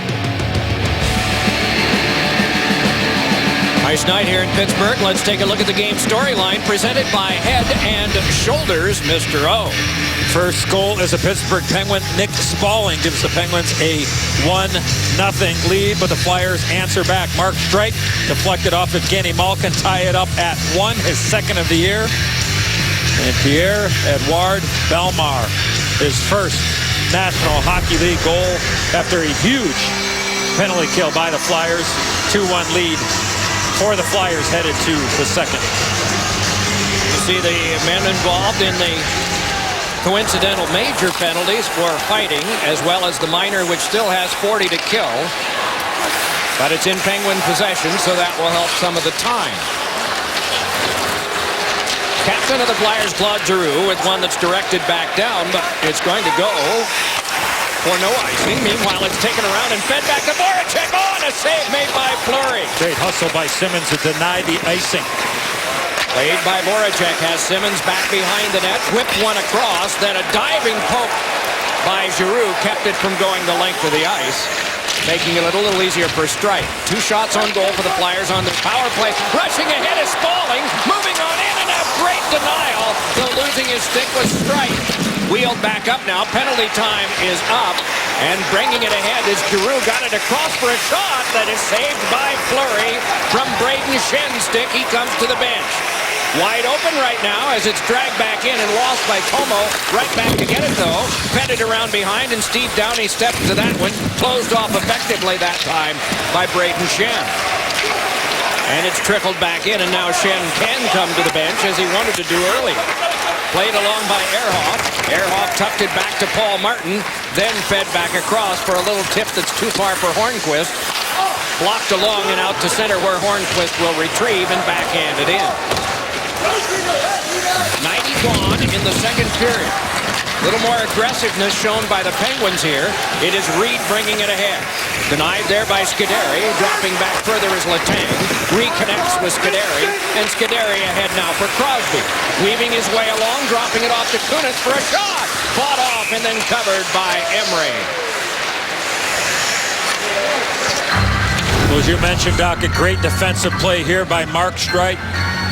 Nice night here in Pittsburgh. Let's take a look at the game storyline presented by Head and Shoulders, Mr. O. First goal is a Pittsburgh Penguin. Nick Spaulding gives the Penguins a 1-0 lead, but the Flyers answer back. Mark Streit deflected off Evgeny Malkin, tie it up at 1, his 2nd of the year. And Pierre-Edouard Bellemare, his first National Hockey League goal after a huge penalty kill by the Flyers. 2-1 lead for the Flyers headed to the 2nd. You see the men involved in the coincidental major penalties for fighting, as well as the minor, which still has 40 to kill. But it's in Penguin possession, so that will help some of the time. Captain of the Flyers, Claude Giroux, with one that's directed back down, but it's going to go for no icing. Meanwhile, it's taken around and fed back to Voracek. On a save made by Fleury. Great hustle by Simmons to deny the icing. Played by Voracek, has Simmons back behind the net, whipped one across, then a diving poke by Giroux kept it from going the length of the ice, making it a little easier for Streit. 2 shots on goal for the Flyers on the power play. Rushing ahead is Spaulding, moving on in, and a great denial, though losing his stick was Streit. Wheeled back up now, penalty time is up, and bringing it ahead is Giroux. Got it across for a shot that is saved by Fleury from Braden Shen's stick. He comes to the bench. Wide open right now as it's dragged back in and lost by Como. Right back to get it, though. Fed it around behind, and Steve Downey stepped to that one. Closed off effectively that time by Braden Shen. And it's trickled back in, and now Shen can come to the bench as he wanted to do earlier. Played along by Ehrhoff. Ehrhoff tucked it back to Paul Martin, then fed back across for a little tip that's too far for Hornquist. Blocked along and out to center where Hornquist will retrieve and backhand it in. 91 in the second period. A little more aggressiveness shown by the Penguins here. It is Reed bringing it ahead. Denied there by Scuderi. Dropping back further is Letang. Reconnects with Scuderi. And Scuderi ahead now for Crosby. Weaving his way along, dropping it off to Kunitz for a shot. Fought off and then covered by Emery. Well, as you mentioned, Doc, a great defensive play here by Mark Streit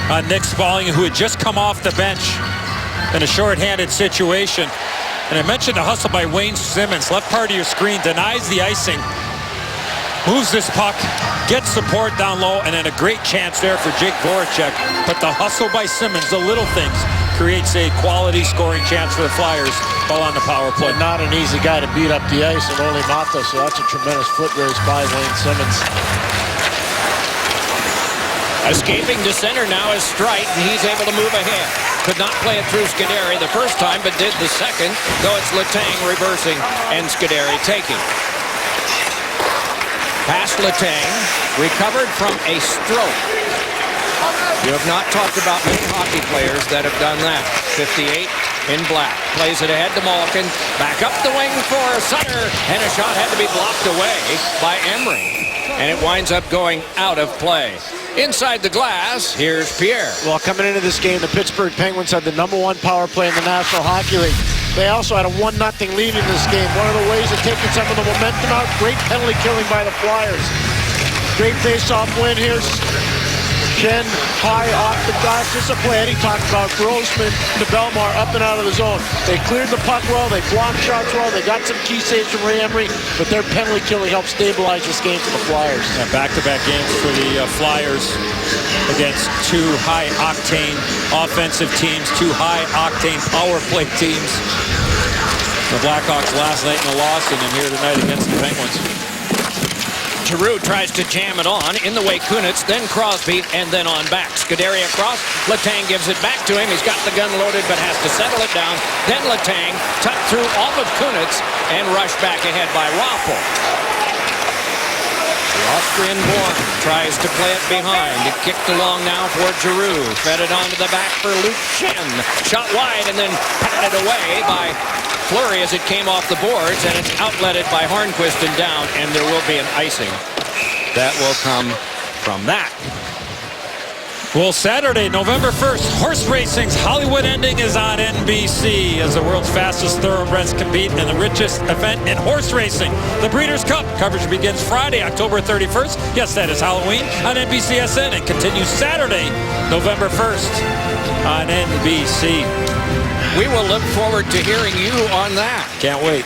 on Nick Spaulding, who had just come off the bench in a short-handed situation. And I mentioned the hustle by Wayne Simmons. Left part of your screen, denies the icing, moves this puck, gets support down low, and then a great chance there for Jake Voracek. But the hustle by Simmons, the little things, creates a quality scoring chance for the Flyers while on the power play. But not an easy guy to beat up the ice, and only Mata, so that's a tremendous foot race by Wayne Simmons. Escaping to center now is Streit, and he's able to move ahead. Could not play it through Scuderi the first time, but did the second, though it's Letang reversing and Scuderi taking. Past Letang, recovered from a stroke. You have not talked about many hockey players that have done that. 58 in black. Plays it ahead to Malkin. Back up the wing for Sutter, and a shot had to be blocked away by Emery. And it winds up going out of play. Inside the glass, here's Pierre. Well, coming into this game, the Pittsburgh Penguins had the #1 power play in the National Hockey League. They also had a 1-0 lead in this game. One of the ways of taking some of the momentum out, great penalty killing by the Flyers. Great face-off win here. Shen high off the glass. Just a play Eddie talked about. Grossman to Bellemare up and out of the zone. They cleared the puck well. They blocked shots well. They got some key saves from Ray Emery, but their penalty killing helped stabilize this game for the Flyers. Yeah, back-to-back games for the Flyers against two high-octane offensive teams, two high-octane power play teams. The Blackhawks last night in the loss, and then here tonight against the Penguins. Giroux tries to jam it on. In the way Kunitz, then Crosby, and then on back. Scuderi across. Letang gives it back to him. He's got the gun loaded, but has to settle it down. Then Letang tucked through off of Kunitz and rushed back ahead by Raffl. The Austrian-born tries to play it behind. It kicked along now for Giroux. Fed it onto the back for Luke Shen. Shot wide and then patted away by Fleury as it came off the boards, and it's outletted by Hornquist and down, and there will be an icing. That will come from that. Well, Saturday, November 1st, horse racing's Hollywood ending is on NBC as the world's fastest thoroughbreds compete in the richest event in horse racing, the Breeders' Cup. Coverage begins Friday, October 31st. Yes, that is Halloween on NBCSN, and continues Saturday, November 1st on NBC. We will look forward to hearing you on that. Can't wait.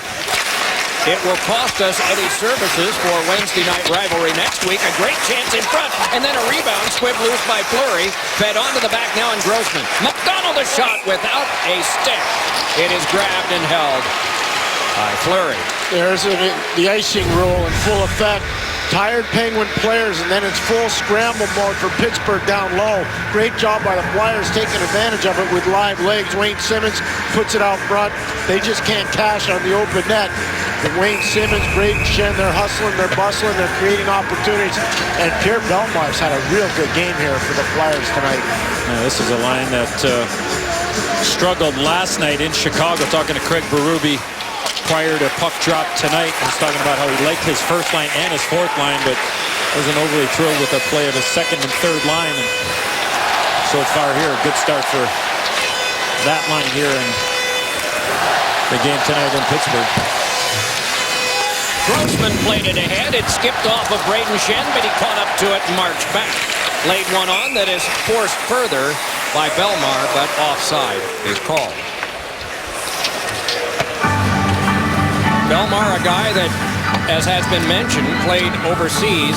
It will cost us Eddie services for Wednesday night rivalry next week. A great chance in front, and then a rebound squibbed loose by Fleury. Fed onto the back now in Grossman. McDonald a shot without a stick. It is grabbed and held by Fleury. There's the icing rule in full effect. Tired Penguin players, and then it's full scramble mode for Pittsburgh down low. Great job by the Flyers taking advantage of it with live legs. Wayne Simmons puts it out front. They just can't cash on the open net. But Wayne Simmons, Braden Shen, they're hustling, they're bustling, they're creating opportunities. And Pierre Bellemare's had a real good game here for the Flyers tonight. This is a line that struggled last night in Chicago. Talking to Craig Berube prior to puck drop tonight. He's talking about how he liked his first line and his fourth line, but wasn't overly thrilled with the play of his second and third line. And so far here, a good start for that line here in the game tonight in Pittsburgh. Grossman played it ahead. It skipped off of Braden Shen, but he caught up to it and marched back. Laid one on that is forced further by Bellemare, but offside is called. Bellemare, a guy that, as has been mentioned, played overseas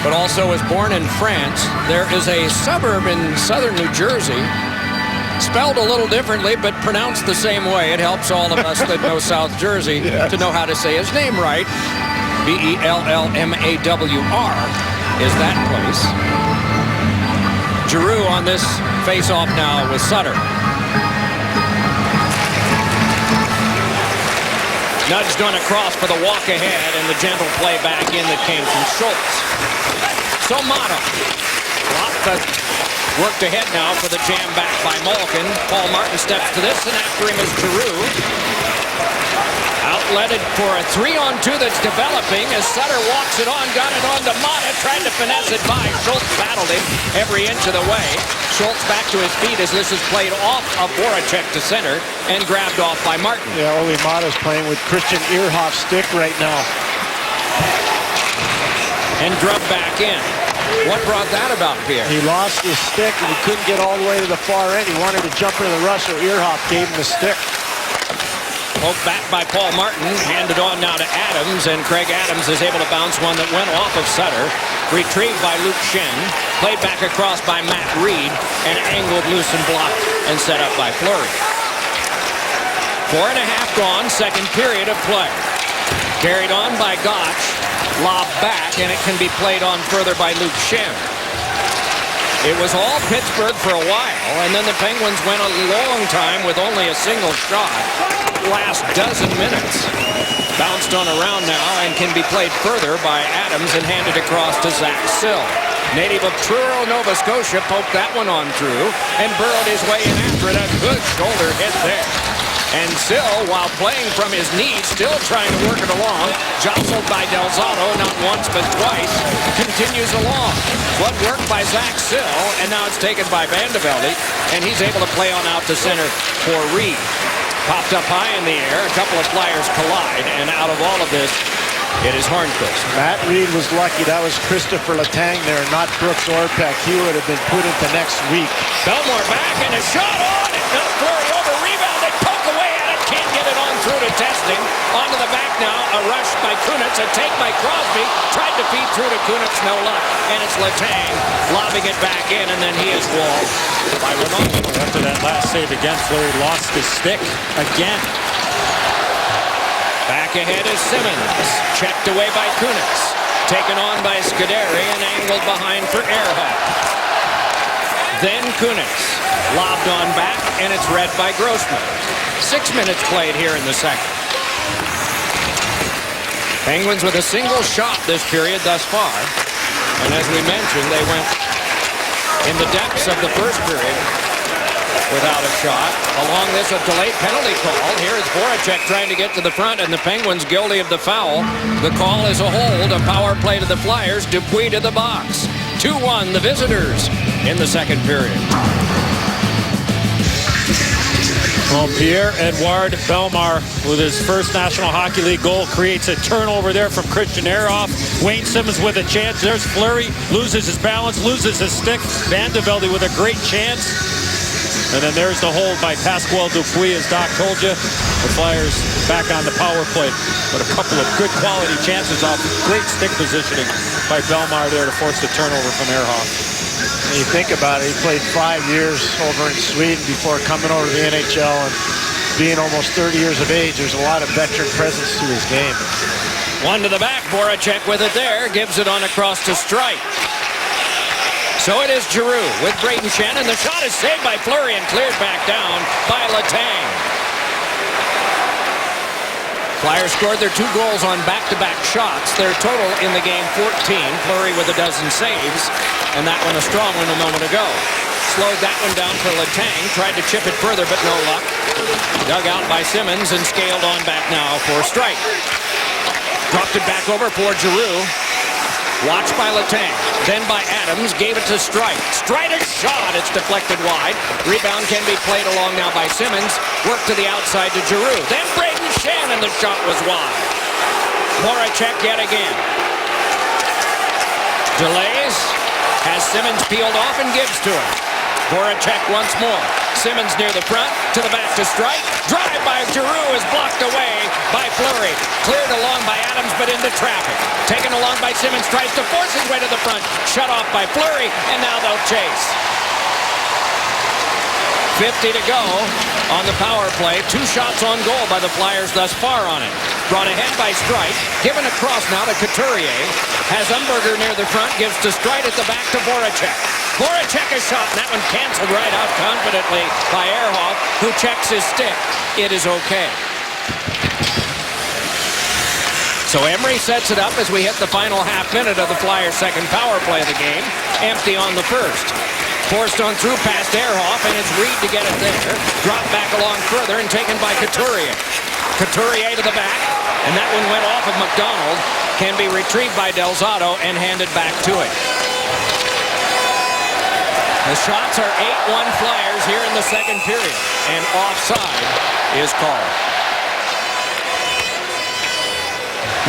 but also was born in France. There is a suburb in southern New Jersey, spelled a little differently, but pronounced the same way. It helps all of us that know South Jersey to know how to say his name right. Bellmawr is that place. Giroux on this face-off now with Sutter. Nudged on a cross for the walk ahead, and the gentle play back in that came from Schultz. So Motto blocked the worked ahead now for the jam back by Malkin. Paul Martin steps to this, and after him is Giroux. Outletted for a 3-on-2 that's developing as Sutter walks it on, got it on to Mata, tried to finesse it by. Schultz battled him every inch of the way. Schultz back to his feet as this is played off of Voracek to center and grabbed off by Martin. Yeah, Ole Mata's playing with Christian Ehrhoff's stick right now. And drubbed back in. What brought that about, Pierre? He lost his stick and he couldn't get all the way to the far end. He wanted to jump into the rush, so Ehrhoff gave him the stick. Poked back by Paul Martin, handed on now to Adams, and Craig Adams is able to bounce one that went off of Sutter. Retrieved by Luke Shen, played back across by Matt Reed, and angled loose and blocked and set up by Fleury. 4.5 gone, second period of play. Carried on by Gotch, lobbed back, and it can be played on further by Luke Shen. It was all Pittsburgh for a while, and then the Penguins went a long time with only a single shot. Last dozen minutes. Bounced on around now and can be played further by Adams and handed across to Zach Sill. Native of Truro, Nova Scotia, poked that one on through and burrowed his way in after it. A good shoulder hit there. And Sill, while playing from his knees, still trying to work it along, jostled by Del Zotto, not once but twice, continues along. What worked by Zach Sill, and now it's taken by Vandevelde, and he's able to play on out to center for Reed. Popped up high in the air, a couple of Flyers collide, and out of all of this, it is Hornqvist. Matt Reed was lucky. That was Christopher Letang there, not Brooks Orpik. He would have been put into next week. Belmore back, and a shot on it. No Fleury over, rebound. They poke away at it. Can't get it on through to testing. Onto the back now. A rush by Kunitz. A take by Crosby. Tried to feed through to Kunitz. No luck. And it's Letang lobbing it back in, and then he is walled by Rinaldi. After that last save again, Fleury lost his stick again. Back ahead is Simmons. Checked away by Kunitz. Taken on by Scuderi and angled behind for Ehrhoff. Then Kunitz. Lobbed on back, and it's read by Grossman. 6 minutes played here in the second. Penguins with a single shot this period thus far. And as we mentioned, they went in the depths of the first period without a shot. Along this, a delayed penalty call. Here is Voracek trying to get to the front, and the Penguins guilty of the foul. The call is a hold, a power play to the Flyers. Dupuis to the box. 2-1, the visitors in the second period. Well, Pierre-Edouard Bellemare, with his first National Hockey League goal, creates a turnover there from Christian Ehrhoff. Wayne Simmons with a chance. There's Fleury, loses his balance, loses his stick. Vandevelde with a great chance. And then there's the hold by Pasquale Dupuis, as Doc told you. The Flyers back on the power play. But a couple of good quality chances off great stick positioning by Bellemare there to force the turnover from Ehrhoff. When you think about it, he played 5 years over in Sweden before coming over to the NHL, and being almost 30 years of age, there's a lot of veteran presence to his game. One to the back, Voracek with it there, gives it on across to Strike. So it is Giroux with Braden Shannon. The shot is saved by Fleury and cleared back down by Letang. Flyers scored their 2 goals on back-to-back shots. Their total in the game, 14. Fleury with a dozen saves, and that one a strong one a moment ago. Slowed that one down for Letang. Tried to chip it further, but no luck. Dug out by Simmons and scaled on back now for Strike. Dropped it back over for Giroux. Watched by Letang, then by Adams, gave it to Strike. Strider's shot, it's deflected wide. Rebound can be played along now by Simmons. Work to the outside to Giroux. Then Braden Shannon, the shot was wide. Voracek yet again. Delays, has Simmons peeled off and gives to him. Voracek once more. Simmons near the front, to the back to Strike. Drive by Giroux is blocked away by Fleury. Cleared along by Adams, but into traffic. Taken along by Simmons, tries to force his way to the front. Shut off by Fleury, and now they'll chase. 50 to go on the power play. 2 shots on goal by the Flyers thus far on it. Brought ahead by Streit. Given across now to Couturier. Has Umberger near the front. Gives to Streit at the back to Voracek. Voracek a shot, and that one canceled right out confidently by Ehrhoff, who checks his stick. It is okay. So Emery sets it up as we hit the final half minute of the Flyers' second power play of the game. Empty on the first. Forced on through past Ehrhoff, and it's Reed to get it there. Dropped back along further and taken by Couturier. Couturier to the back, and that one went off of McDonald. Can be retrieved by Del Zotto and handed back to him. The shots are 8-1 Flyers here in the second period, and offside is called.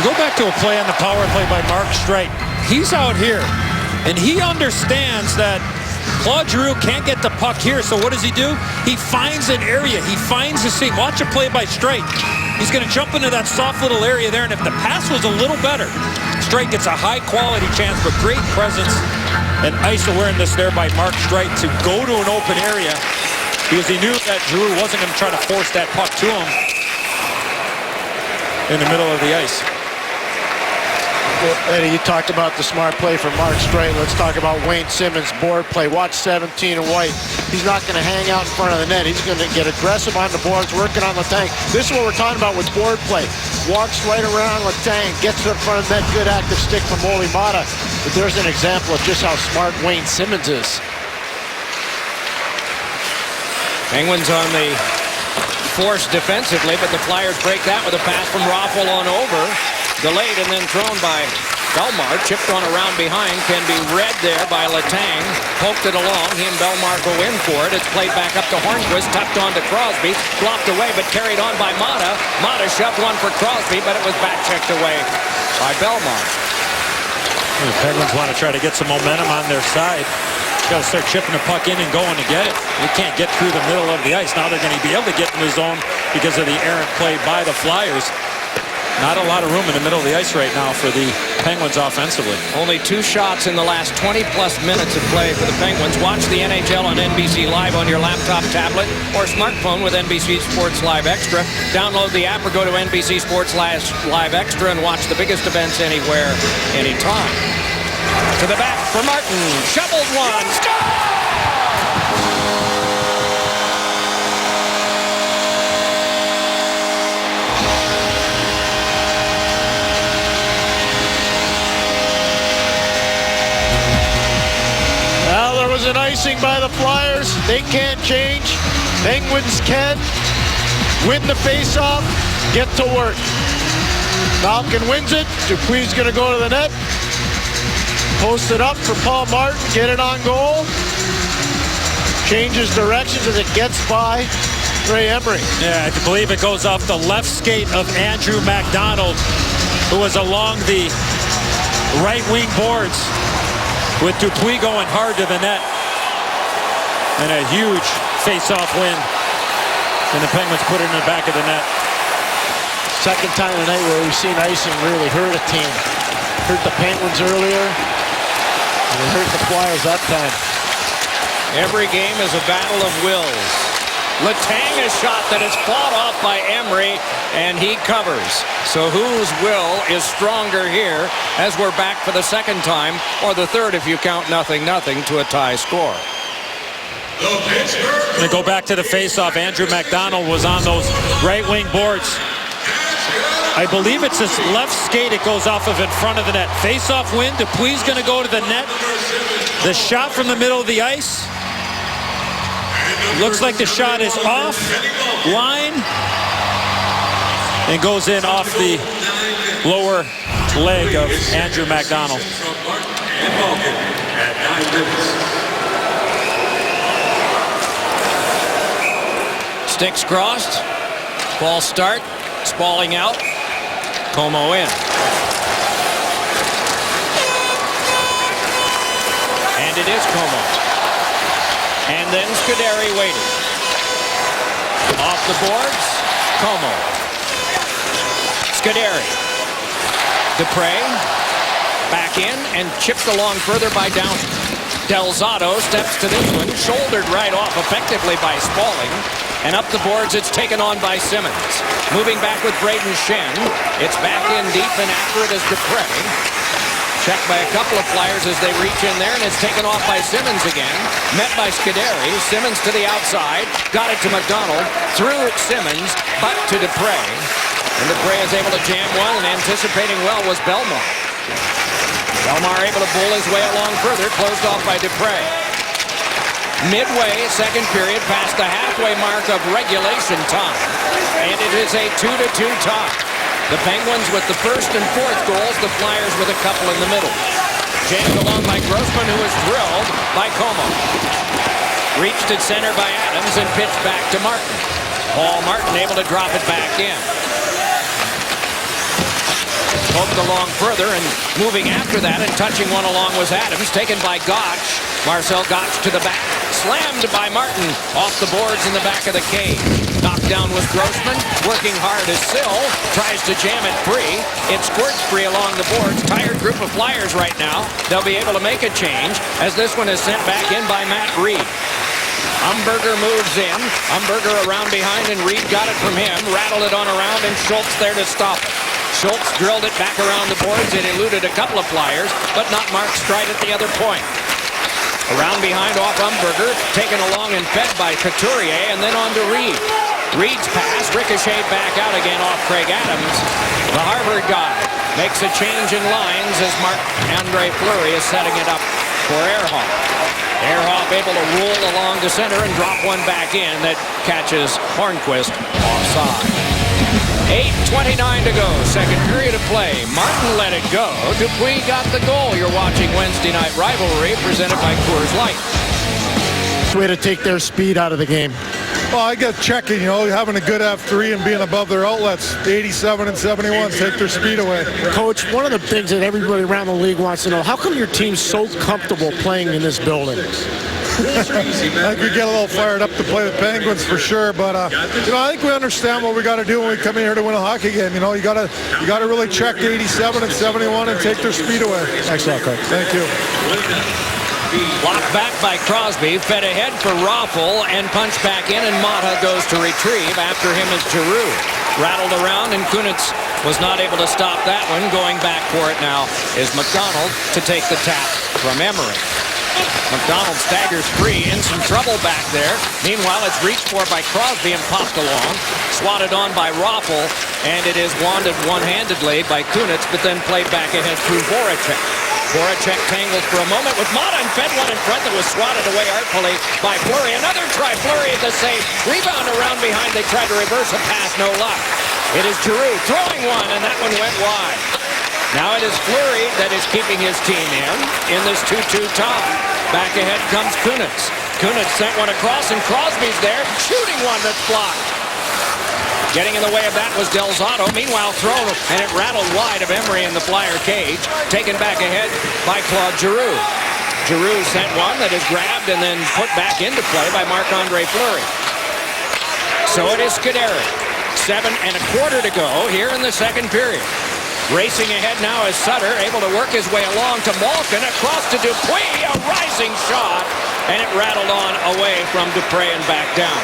Go back to a play on the power play by Mark Streit. He's out here, and he understands that Claude Giroux can't get the puck here, so what does he do? He finds an area. He finds a seam. Watch a play by Streit. He's going to jump into that soft little area there, and if the pass was a little better, Streit gets a high-quality chance, but great presence and ice awareness there by Mark Streit to go to an open area because he knew that Giroux wasn't going to try to force that puck to him in the middle of the ice. Well, Eddie, you talked about the smart play from Mark Streit. Let's talk about Wayne Simmons' board play. Watch 17 and White. He's not going to hang out in front of the net. He's going to get aggressive on the boards, working on Letang. This is what we're talking about with board play. Walks right around Letang, gets to the front of the net, good active stick from Olli Maatta. But there's an example of just how smart Wayne Simmons is. Penguins on the force defensively, but the Flyers break that with a pass from Raffl on over. Delayed and then thrown by Bellemare. Chipped on around behind. Can be read there by Letang. Poked it along. He and Bellemare go in for it. It's played back up to Hornquist. Tucked on to Crosby. Blocked away but carried on by Maatta. Maatta shoved one for Crosby, but it was back checked away by Bellemare. The Penguins want to try to get some momentum on their side. Got to start chipping the puck in and going to get it. They can't get through the middle of the ice. Now they're going to be able to get in the zone because of the errant play by the Flyers. Not a lot of room in the middle of the ice right now for the Penguins offensively. Only 2 shots in the last 20-plus minutes of play for the Penguins. Watch the NHL on NBC Live on your laptop, tablet, or smartphone with NBC Sports Live Extra. Download the app or go to NBC Sports Live Extra and watch the biggest events anywhere, anytime. To the back for Martin. Shoveled one. Score! Was an icing by the Flyers. They can't change. Penguins can win the faceoff, get to work. Malkin wins it. Dupuis going to go to the net. Post it up for Paul Martin. Get it on goal. Changes directions as it gets by Ray Emery. Yeah, I believe it goes off the left skate of Andrew MacDonald, who was along the right wing boards, with Dupuis going hard to the net. And a huge face-off win. And the Penguins put it in the back of the net. Second time tonight where we've seen icing really hurt a team. Hurt the Penguins earlier, and it hurt the Flyers that time. Every game is a battle of wills. Letang a shot that is fought off by Emery, and he covers. So whose will is stronger here as we're back for the second time, or the third if you count 0-0 to a tie score? They go back to the face-off. Andrew MacDonald was on those right wing boards. I believe it's his left skate it goes off of in front of the net. Face-off win. Dupuis going to go to the net. The shot from the middle of the ice. Looks like the shot is off line and goes in off the lower leg of Andrew MacDonald. Sticks crossed. False start. Spalling out. Como in. And it is Como. And then Scuderi waiting. Off the boards. Como. Scuderi. Dupre back in and chipped along further by Downey. Delzato steps to this one, shouldered right off effectively by Spaulding. And up the boards, it's taken on by Simmons. Moving back with Braden Shen. It's back in deep and accurate as Dupre. Checked by a couple of Flyers as they reach in there, and it's taken off by Simmons again. Met by Scuderi. Simmons to the outside. Got it to McDonald. Through Simmons, but to Dupre. And Dupre is able to jam one, and anticipating well was Bellemare. Bellemare able to bull his way along further, closed off by Dupre. Midway, second period, past the halfway mark of regulation time. And it is a 2-2 tie. The Penguins with the first and fourth goals, the Flyers with a couple in the middle. Jammed along by Grossman, who was drilled by Como. Reached at center by Adams and pitched back to Martin. Paul Martin able to drop it back in. Poked along further, and moving after that and touching one along was Adams, taken by Gotch. Marcel Gotch to the back, slammed by Martin off the boards in the back of the cage. Knocked down was Grossman, working hard as Sill tries to jam it free. It squirts free along the boards. Tired group of Flyers right now. They'll be able to make a change as this one is sent back in by Matt Reed. Umberger moves in. Umberger around behind, and Reed got it from him. Rattled it on around, and Schultz there to stop it. Schultz drilled it back around the boards. It eluded a couple of Flyers, but not Mark Streit at the other point. Around behind off Umberger, taken along and fed by Couturier, and then on to Reed. Reed's pass ricocheted back out again off Craig Adams. The Harvard guy makes a change in lines as Marc-Andre Fleury is setting it up for Ehrhoff. Ehrhoff able to roll along the center and drop one back in that catches Hornquist offside. 8:29 to go, second period of play. Martin let it go. Dupuis got the goal. You're watching Wednesday Night Rivalry presented by Coors Light. It's a way to take their speed out of the game. Well, I get checking, having a good F3 and being above their outlets. 87 and 71 take their speed away. Coach, one of the things that everybody around the league wants to know, how come your team's so comfortable playing in this building? I think we get a little fired up to play the Penguins for sure, but I think we understand what we got to do when we come in here to win a hockey game. You got to really check 87 and 71 and take their speed away. Excellent, Coach. Thank you. Blocked back by Crosby, fed ahead for Raffl, and punched back in, and Mata goes to retrieve. After him is Giroux. Rattled around, and Kunitz was not able to stop that one. Going back for it now is McDonald to take the tap from Emery. McDonald staggers free, in some trouble back there. Meanwhile, it's reached for by Crosby and popped along. Swatted on by Raffl, and it is wanded one-handedly by Kunitz, but then played back ahead through Voracek. Voracek tangles for a moment with Mata and fed one in front that was swatted away artfully by Fleury. Another try, Fleury at the save. Rebound around behind. They tried to reverse a pass, no luck. It is Giroux throwing one, and that one went wide. Now it is Fleury that is keeping his team in this 2-2 tie. Back ahead comes Kunitz. Kunitz sent one across, and Crosby's there, shooting one that's blocked. Getting in the way of that was Delzato. Meanwhile, thrown, and it rattled wide of Emery in the Flyer cage. Taken back ahead by Claude Giroux. Giroux sent one that is grabbed and then put back into play by Marc-Andre Fleury. So it is Scuderi. 7 1/4 to go here in the second period. Racing ahead now is Sutter, able to work his way along to Malkin, across to Dupuis, a rising shot, and it rattled on away from Dupre and back down.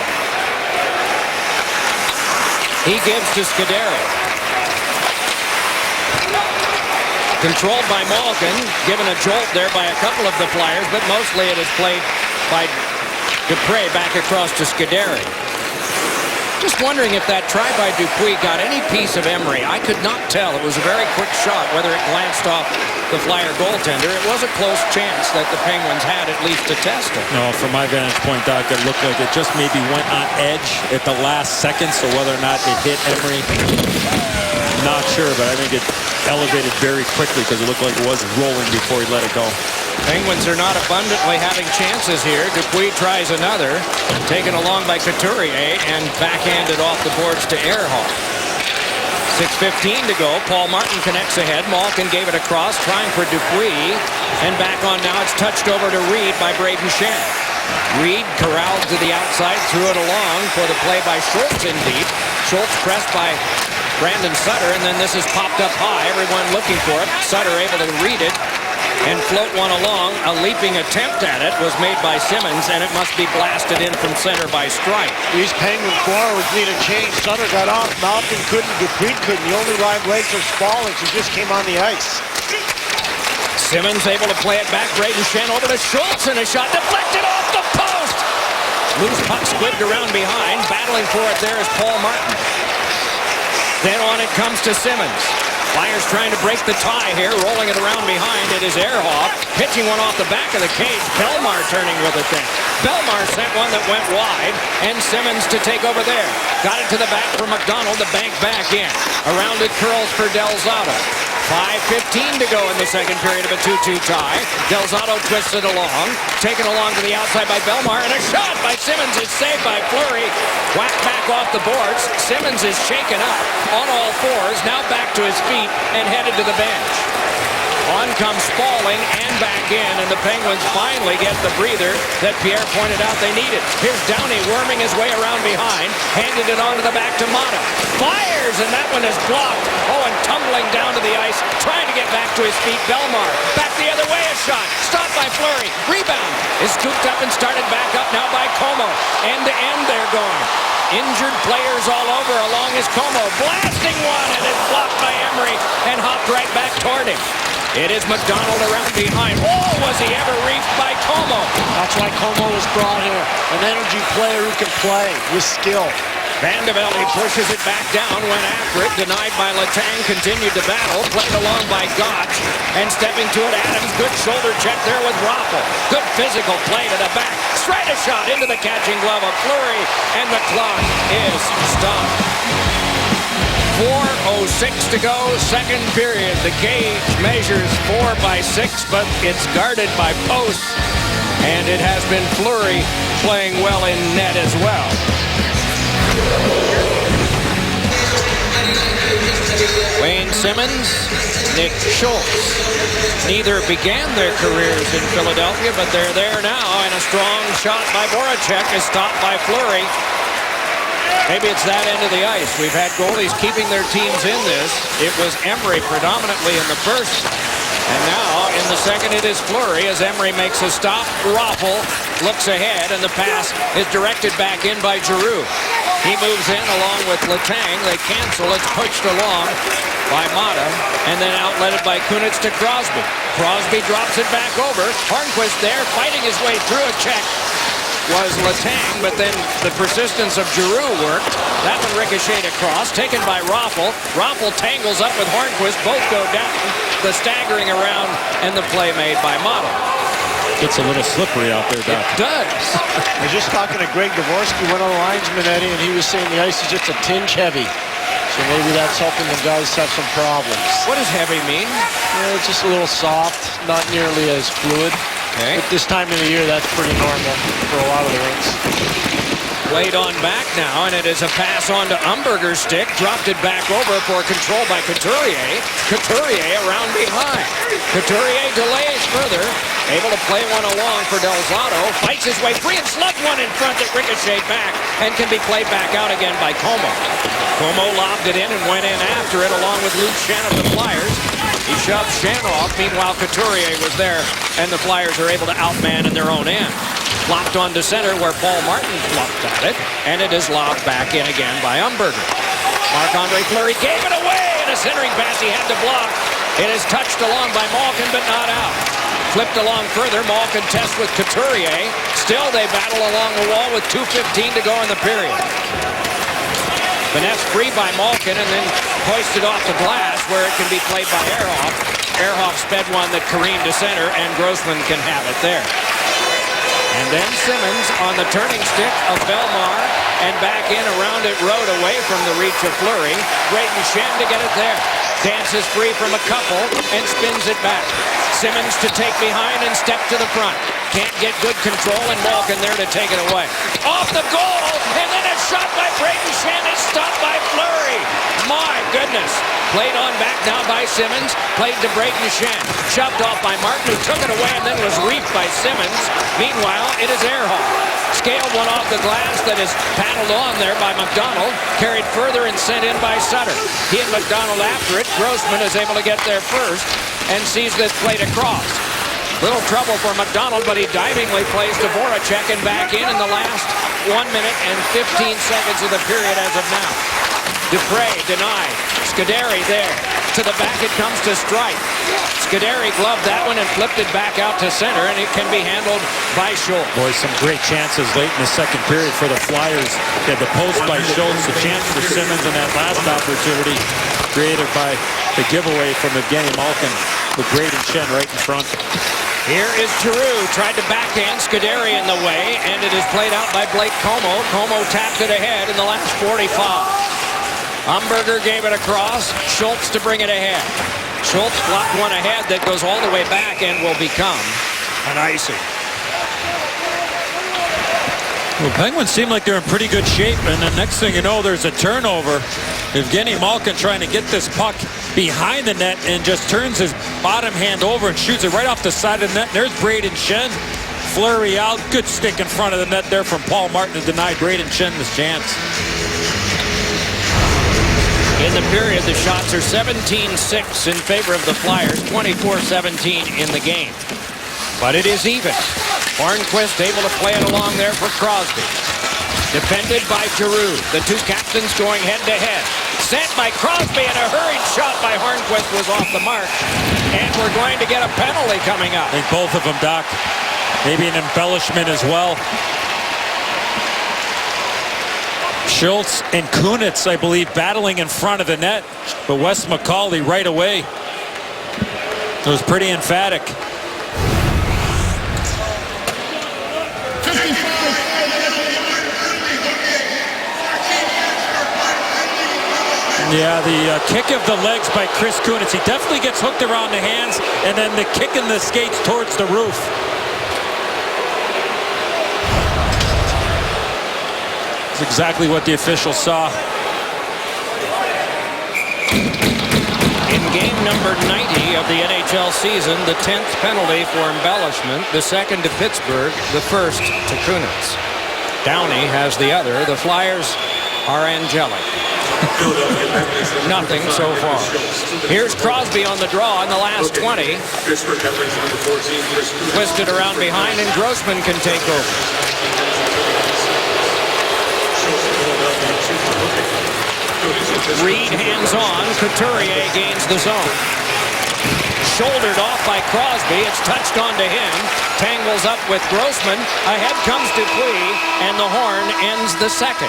He gives to Scuderi. Controlled by Malkin, given a jolt there by a couple of the Flyers, but mostly it is played by Dupre back across to Scuderi. Just wondering if that try by Dupuis got any piece of Emery. I could not tell. It was a very quick shot, whether it glanced off the Flyer goaltender. It was a close chance that the Penguins had at least to test it. No, from my vantage point, Doc, it looked like it just maybe went on edge at the last second, so whether or not it hit Emery, not sure, but I think it elevated very quickly because it looked like it was rolling before he let it go. Penguins are not abundantly having chances here. Dupuis tries another, taken along by Couturier and backhanded off the boards to Ehrhoff. 6:15 to go. Paul Martin connects ahead. Malkin gave it across, trying for Dupuis, and back on now. It's touched over to Reed by Braden Shen. Reed corralled to the outside, threw it along for the play by Schultz in deep. Schultz pressed by Brandon Sutter, and then this is popped up high. Everyone looking for it. Sutter able to read it and float one along. A leaping attempt at it was made by Simmons, and it must be blasted in from center by Strike. These Penguin forwards need a change. Sutter got off. Malkin couldn't. Dupree couldn't. The only live legs are Spallings, who just came on the ice. Simmons able to play it back. Braden Shen over to Schultz, and a shot deflected off the post. Loose puck squibbed around behind. Battling for it there is Paul Martin. Then on it comes to Simmons. Flyers trying to break the tie here, rolling it around behind. It is Ehrhoff pitching one off the back of the cage. Belmar turning with it then. Belmar sent one that went wide, and Simmons to take over there. Got it to the back for McDonald, the bank back in. Around it curls for Del Zotto. 5:15 to go in the second period of a 2-2 tie. Del Zotto twists it along. Taken along to the outside by Belmar, and a shot by Simmons is saved by Fleury. Whacked back off the boards. Simmons is shaken up on all fours, now back to his feet and headed to the bench. On comes Spalling and back in, and the Penguins finally get the breather that Pierre pointed out they needed. Here's Downey worming his way around behind, handed it onto the back to Mata. Fires, and that one is blocked. Oh, and tumbling down to the ice, trying to get back to his feet. Belmar, back the other way, a shot. Stopped by Fleury. Rebound is scooped up and started back up now by Como. End to end, they're going. Injured players all over along is Como. Blasting one, and it's blocked by Emery and hopped right back toward him. It is McDonald around behind. Oh, was he ever reached by Como? That's why Como was brought here. An energy player who can play with skill. Vandevelde pushes it back down, went after it, denied by Letang, continued to battle, played along by Gotch, and stepping to it, Adams, good shoulder check there with Raffl. Good physical play to the back, straight a shot into the catching glove of Fleury, and the clock is stopped. 4:06 to go, second period. The cage measures 4x6, but it's guarded by posts, and it has been Fleury playing well in net as well. Wayne Simmons, Nick Schultz. Neither began their careers in Philadelphia, but they're there now, and a strong shot by Voracek is stopped by Fleury. Maybe it's that end of the ice. We've had goalies keeping their teams in this. It was Emery predominantly in the first. And now in the second it is Fleury as Emery makes a stop. Raffl looks ahead and the pass is directed back in by Giroux. He moves in along with Letang. They cancel. It's pushed along by Mata and then outletted by Kunitz to Crosby. Crosby drops it back over. Hornquist there fighting his way through a check. Was Letang, but then the persistence of Giroux worked. That one ricocheted across, taken by Raffl. Raffl tangles up with Hornquist. Both go down. The staggering around and the play made by Mata. It's a little slippery out there, Doc. It does. I was just talking to Greg Dvorsky, one of the linesmen, Eddie, and he was saying the ice is just a tinge heavy. So maybe that's helping the guys have some problems. What does heavy mean? Yeah, it's just a little soft, not nearly as fluid. Okay. But this time of the year, that's pretty normal for a lot of the rinks. Played on back now, and it is a pass on to Umberger's stick. Dropped it back over for control by Couturier. Couturier around behind. Couturier delays further. Able to play one along for Del Zotto. Fights his way free and slugs one in front that ricocheted back and can be played back out again by Como. Como lobbed it in and went in after it along with Luke Schenn of the Flyers. He shoved Schenn off. Meanwhile, Couturier was there, and the Flyers are able to outman in their own end. Flopped onto center where Paul Martin flopped at it, and it is lobbed back in again by Umberger. Marc-Andre Fleury gave it away, and a centering pass he had to block. It is touched along by Malkin, but not out. Flipped along further, Malkin tests with Couturier. Still, they battle along the wall with 2:15 to go in the period. Finesse free by Malkin and then hoisted off the glass where it can be played by Ehrhoff. Ehrhoff sped one that careened to center, and Grossman can have it there. And then Simmons on the turning stick of Belmar and back in around it, rode away from the reach of Fleury. Braden Shen to get it there. Dances free from a couple and spins it back. Simmons to take behind and step to the front. Can't get good control, and Malkin there to take it away. Off the goal, and then a shot by Braden Shen is stopped by Fleury. My goodness. Played on back now by Simmons. Played to Braden Shen. Shoved off by Martin, who took it away and then was reaped by Simmons. Meanwhile, it is Ehrhoff. scaled one off the glass that is paddled on there by McDonald, carried further and sent in by Sutter. He and McDonald after it. Grossman is able to get there first and sees this played across. Little trouble for McDonald, but he divingly plays to Voracek and back in the last 1 minute and 15 seconds of the period as of now. Dupre denied. Scuderi there. To the back it comes to Strike. Scuderi gloved that one and flipped it back out to center, and it can be handled by Schultz. Boy, some great chances late in the second period for the Flyers. They had the post by Schultz, the chance for Simmons, and that last opportunity created by the giveaway from Evgeny Malkin with Braden Shen right in front. Here is Giroux, tried to backhand Scuderi in the way, and it is played out by Blake Como. Como tapped it ahead in the last 45. Umberger gave it across, Schultz to bring it ahead. Schultz blocked one ahead that goes all the way back and will become an icing. Well, Penguins seem like they're in pretty good shape, and the next thing you know, there's a turnover. Evgeny Malkin trying to get this puck behind the net and just turns his bottom hand over and shoots it right off the side of the net. There's Braden Shen. Flurry out. Good stick in front of the net there from Paul Martin to deny Braden Shen this chance. In the period, the shots are 17-6 in favor of the Flyers, 24-17 in the game. But it is even. Hornquist able to play it along there for Crosby. Defended by Giroux. The two captains going head-to-head. Sent by Crosby, and a hurried shot by Hornquist was off the mark. And we're going to get a penalty coming up. I think both of them, Doc. Maybe an embellishment as well. Schultz and Kunitz, I believe, battling in front of the net. But Wes McCauley right away. It was pretty emphatic. Yeah, the kick of the legs by Chris Kunitz. He definitely gets hooked around the hands, and then the kick in the skates towards the roof. That's exactly what the official saw. In game number 90 of the NHL season, the 10th penalty for embellishment, the second to Pittsburgh, the first to Kunitz. Downey has the other. The Flyers are angelic. Nothing so far. Here's Crosby on the draw in the last 20. Twisted around behind, and Grossman can take over. Reed hands on. Couturier gains the zone. Shouldered off by Crosby. It's touched onto him. Tangles up with Grossman. Ahead comes Dupuis, and the horn ends the second.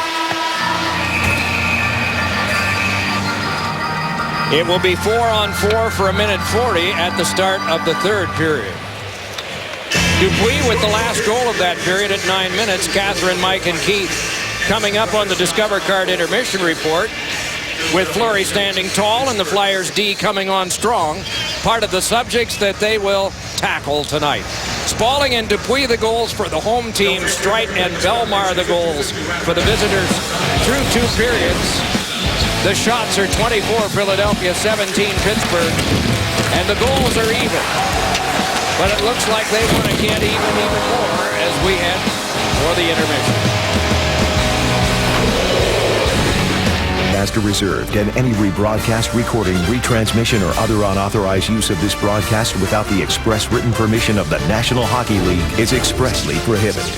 It will be 4-on-4 for a minute 40 at the start of the third period. Dupuis with the last goal of that period at 9 minutes. Catherine, Mike, and Keith coming up on the Discover Card intermission report with Fleury standing tall and the Flyers D coming on strong. Part of the subjects that they will tackle tonight. Spaulding and Dupuis the goals for the home team. Streit and Belmar the goals for the visitors through two periods. The shots are 24 Philadelphia, 17 Pittsburgh, and the goals are even. But it looks like they want to get even more as we head for the intermission. Master reserved, and any rebroadcast, recording, retransmission, or other unauthorized use of this broadcast without the express written permission of the National Hockey League is expressly prohibited.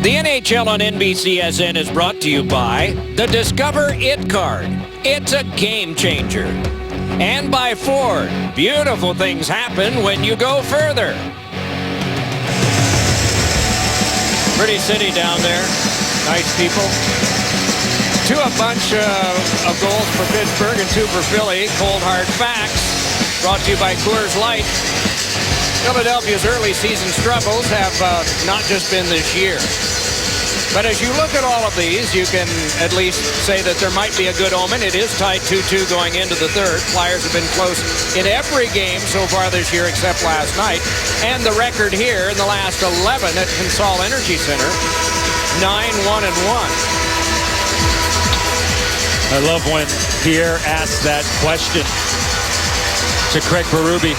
The NHL on NBCSN is brought to you by the Discover It card. It's a game changer. And by Ford. Beautiful things happen when you go further. Pretty city down there. Nice people. A bunch of goals for Pittsburgh and 2 for Philly. Cold hard facts brought to you by Coors Light. Philadelphia's early season struggles have not just been this year. But as you look at all of these, you can at least say that there might be a good omen. It is tied 2-2 going into the third. Flyers have been close in every game so far this year except last night. And the record here in the last 11 at Consol Energy Center, 9-1-1. I love when Pierre asks that question. to Craig Berube.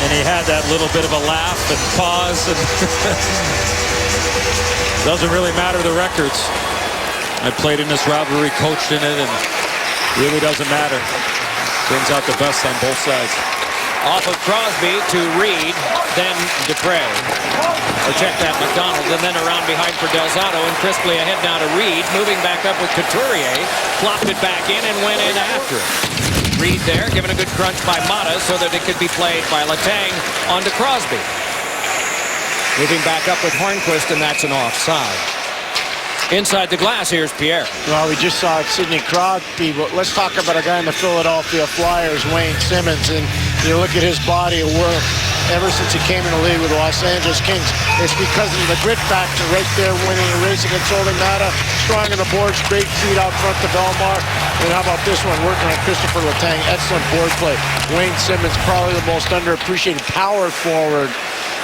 And he had that little bit of a laugh and pause. And doesn't really matter the records. I played in this rivalry, coached in it, and really doesn't matter. Brings out the best on both sides. Off of Crosby to Reed, then Dupre. Or check that, McDonald, and then around behind for Delzato, and crisply ahead now to Reed, moving back up with Couturier, flopped it back in and went in after it. Reed there, given a good crunch by Mata so that it could be played by Letang onto Crosby. Moving back up with Hornquist, and that's an offside. Inside the glass, here's Pierre. Well, we just saw Sidney Crosby, but let's talk about a guy in the Philadelphia Flyers, Wayne Simmons, and you look at his body of work ever since he came in the league with the Los Angeles Kings. It's because of the grit factor right there, winning a race against Olin Mata, strong on the board, straight feet out front to Belmar. And how about this one, working on Christopher Letang, excellent board play. Wayne Simmons, probably the most underappreciated power forward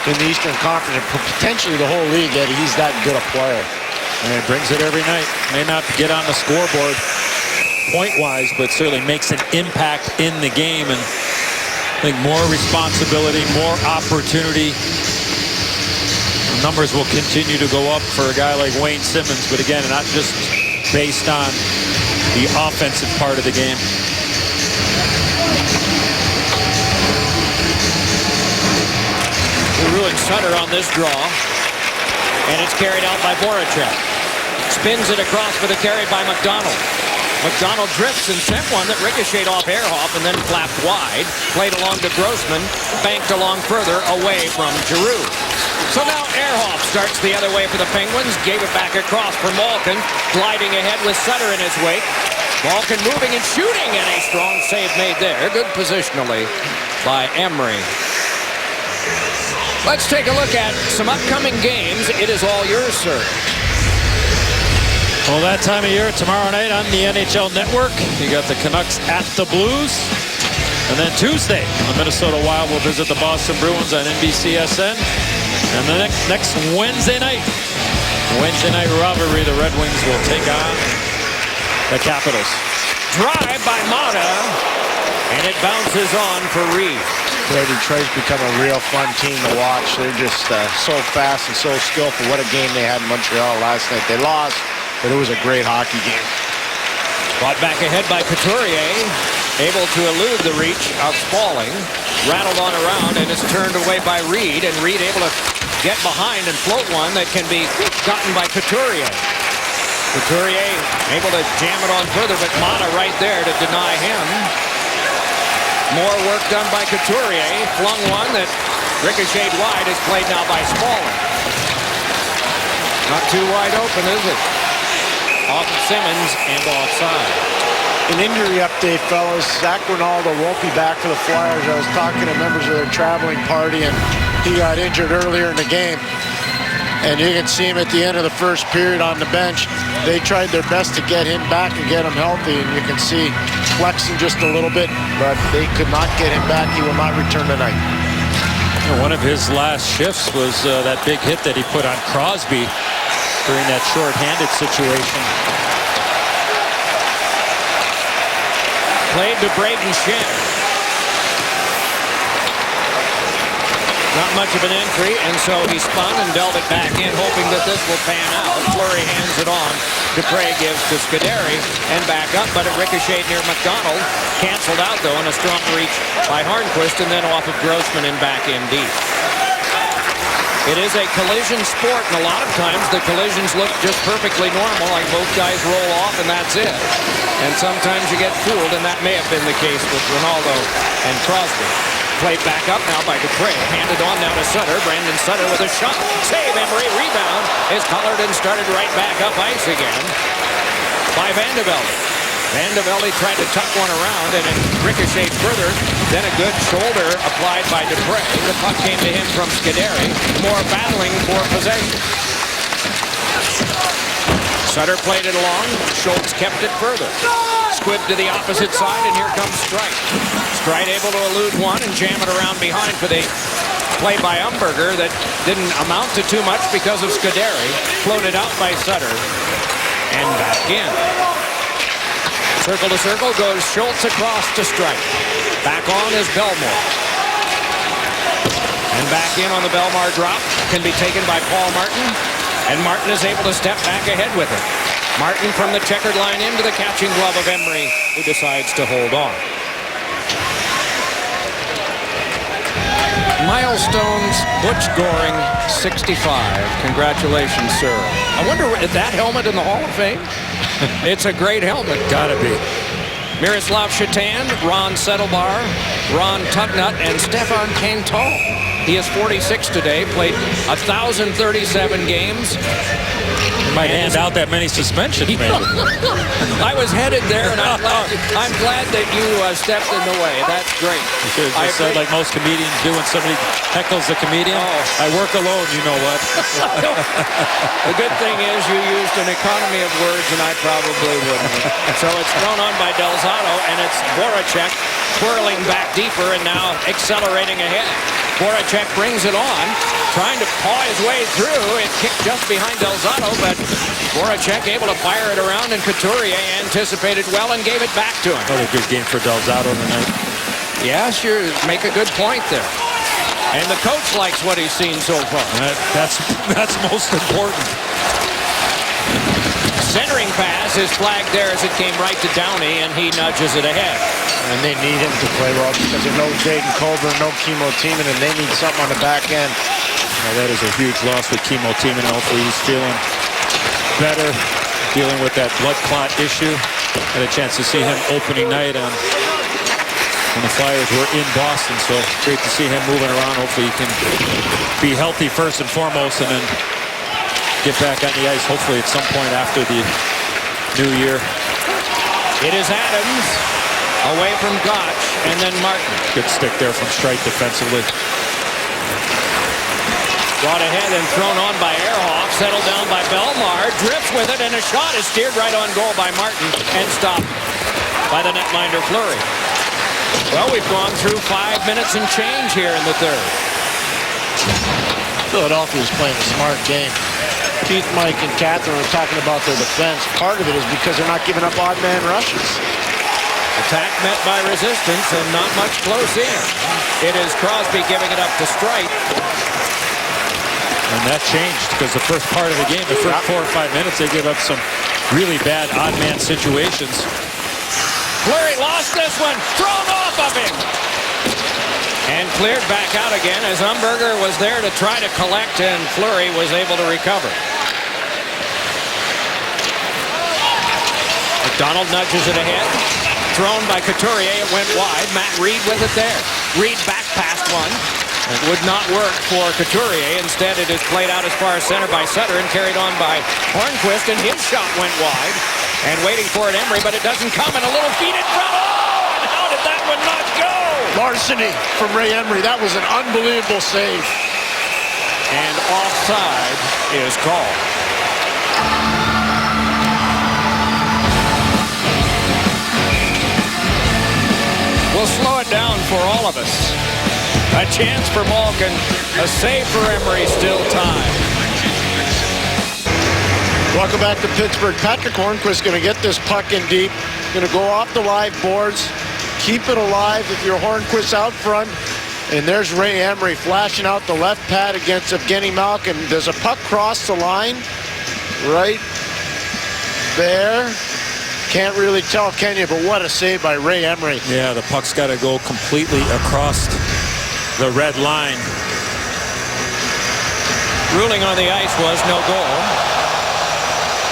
in the Eastern Conference, and potentially the whole league, that he's that good a player. And he brings it every night. May not get on the scoreboard point-wise, but certainly makes an impact in the game. And I think more responsibility, more opportunity. The numbers will continue to go up for a guy like Wayne Simmons, but again, not just based on the offensive part of the game. Ruin Sutter on this draw, and it's carried out by Voracek. Spins it across for the carry by McDonald. McDonald drifts and sent one that ricocheted off Ehrhoff and then flapped wide. Played along to Grossman, banked along further away from Giroux. So now Ehrhoff starts the other way for the Penguins. Gave it back across for Malkin, gliding ahead with Sutter in his wake. Malkin moving and shooting, and a strong save made there. Good positionally by Emery. Let's take a look at some upcoming games. It is all yours, sir. Well, that time of year, tomorrow night on the NHL Network, you got the Canucks at the Blues. And then Tuesday, the Minnesota Wild will visit the Boston Bruins on NBCSN. And the next Wednesday night rivalry, the Red Wings will take on the Capitals. Drive by Mata, and it bounces on for Reed. Detroit's become a real fun team to watch. They're just so fast and so skillful. What a game they had in Montreal last night. They lost, but it was a great hockey game. Brought back ahead by Couturier, able to elude the reach of Spaulding. Rattled on around, and it's turned away by Reed, and Reed able to get behind and float one that can be gotten by Couturier. Couturier able to jam it on further, but Mata right there to deny him. More work done by Couturier. Flung one that ricocheted wide, is played now by Spaulding. Not too wide open, is it? Off of Simmons and offside. An injury update, fellas. Zach Rinaldo won't be back for the Flyers. I was talking to members of their traveling party, and he got injured earlier in the game. And you can see him at the end of the first period on the bench. They tried their best to get him back and get him healthy, and you can see flexing just a little bit, but they could not get him back. He will not return tonight. One of his last shifts was that big hit that he put on Crosby during that short-handed situation. Played to Braden Shen. Not much of an entry, and so he spun and dealt it back in, hoping that this will pan out. Fleury hands it on. Dupre gives to Scuderi and back up, but it ricocheted near McDonald. Canceled out, though, and a strong reach by Hornquist, and then off of Grossman and back in deep. It is a collision sport, and a lot of times the collisions look just perfectly normal, like both guys roll off and that's it. And sometimes you get fooled, and that may have been the case with Ronaldo and Crosby. Played back up now by Dupre. Handed on now to Sutter. Brandon Sutter with a shot. Save, Emery. Rebound is collared and started right back up ice again by Vandevelde. Vandevelde tried to tuck one around, and it ricocheted further. Then a good shoulder applied by Dupre. The puck came to him from Scuderi. More battling for possession. Sutter played it along. Schultz kept it further. Squibb to the opposite side, and here comes Streit. Streit able to elude one and jam it around behind for the play by Umberger that didn't amount to too much because of Scuderi. Floated out by Sutter and back in. Circle to circle goes Schultz across to strike. Back on is Bellemare. And back in on the Bellemare drop. Can be taken by Paul Martin. And Martin is able to step back ahead with it. Martin from the checkered line into the catching glove of Emery, who decides to hold on. Milestones, Butch Goring, 65. Congratulations, sir. I wonder, is that helmet in the Hall of Fame? It's a great helmet. Gotta be. Miroslav Shatan, Ron Settlebar, Ron Tugnut, and Stefan Cantal. He is 46 today, played 1,037 games. You might hand out that many suspensions, maybe. I was headed there, and I'm glad that you stepped in the way. That's great. I said, like most comedians do when somebody heckles a comedian, I work alone, you know what. The good thing is you used an economy of words, and I probably wouldn't. So it's thrown on by Delzato, and it's Voracek twirling back deeper and now accelerating ahead. Voracek brings it on, trying to paw his way through. It kicked just behind Delzato, but Voracek able to fire it around, and Couturier anticipated well and gave it back to him. What a good game for Delzato tonight. Yes, you make a good point there. And the coach likes what he's seen so far. That's most important. Centering pass is flagged there as it came right to Downey, and he nudges it ahead. And they need him to play well because there's no Jaden Coburn, no Kimmo Timonen, and they need something on the back end. Well, that is a huge loss with Kimmo Timonen. Hopefully he's feeling better, dealing with that blood clot issue. Had a chance to see him opening night when the Flyers were in Boston, so great to see him moving around. Hopefully he can be healthy first and foremost and then get back on the ice hopefully at some point after the new year. It is Adams away from Gotch and then Martin. Good stick there from Streit defensively. Brought ahead and thrown on by Ehrhoff, settled down by Bellemare, drifts with it, and a shot is steered right on goal by Martin and stopped by the netminder Fleury. Well, we've gone through 5 minutes and change here in the third. Philadelphia's playing a smart game. Keith, Mike, and Catherine are talking about their defense. Part of it is because they're not giving up odd man rushes. Attack met by resistance and not much close in. It is Crosby giving it up to Streit. And that changed because the first part of the game, the first 4 or 5 minutes, they gave up some really bad odd man situations. Fleury lost this one, thrown off of him. And cleared back out again as Umberger was there to try to collect, and Fleury was able to recover. McDonald nudges it ahead. Thrown by Couturier, it went wide. Matt Reed with it there. Reed back past one. It would not work for Couturier. Instead, it is played out as far as center by Sutter and carried on by Hornquist, and his shot went wide. And waiting for it, Emery, but it doesn't come, and a little feed in front. Oh, and how did that one not go? Larceny from Ray Emery. That was an unbelievable save. And offside is called. We'll slow it down for all of us. A chance for Malkin, a save for Emery, still time. Welcome back to Pittsburgh. Patrick Hornquist going to get this puck in deep. Going to go off the live boards. Keep it alive if you're Hornquist out front. And there's Ray Emery flashing out the left pad against Evgeny Malkin. Does a puck cross the line? Right there. Can't really tell, can you? But what a save by Ray Emery. Yeah, the puck's got to go completely across the red line. Ruling on the ice was no goal.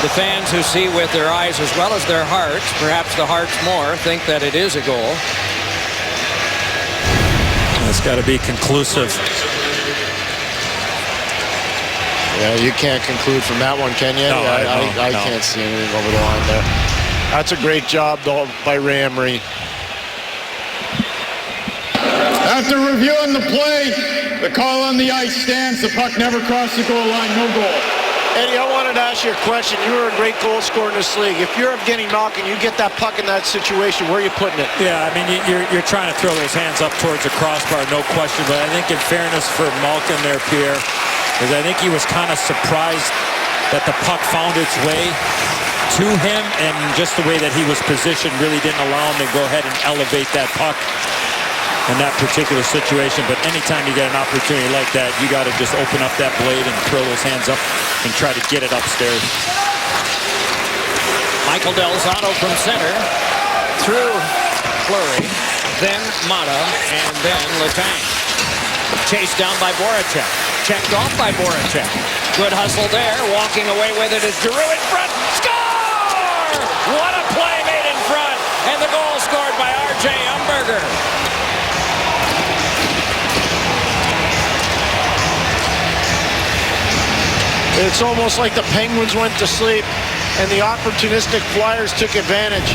The fans who see with their eyes as well as their hearts, perhaps the hearts more, think that it is a goal. It's got to be conclusive. Yeah, you can't conclude from that one, can you? No, I can't see anything over the line there. That's a great job, though, by Ray Emery. After reviewing the play, the call on the ice stands. The puck never crossed the goal line. No goal. Eddie, I wanted to ask you a question. You were a great goal scorer in this league. If you're Evgeny Malkin, you get that puck in that situation, where are you putting it? Yeah, I mean, you're trying to throw those hands up towards the crossbar, no question. But I think in fairness for Malkin there, Pierre, is I think he was kind of surprised that the puck found its way to him, and just the way that he was positioned really didn't allow him to go ahead and elevate that puck in that particular situation. But anytime you get an opportunity like that, you got to just open up that blade and throw those hands up and try to get it upstairs. Michael Del Zotto from center, through Fleury, then Mata, and then Letang. Chased down by Voracek. Checked off by Voracek. Good hustle there. Walking away with it is Giroux in front. Score! What a play made in front. And the goal scored by R.J. Umberger. It's almost like the Penguins went to sleep and the opportunistic Flyers took advantage.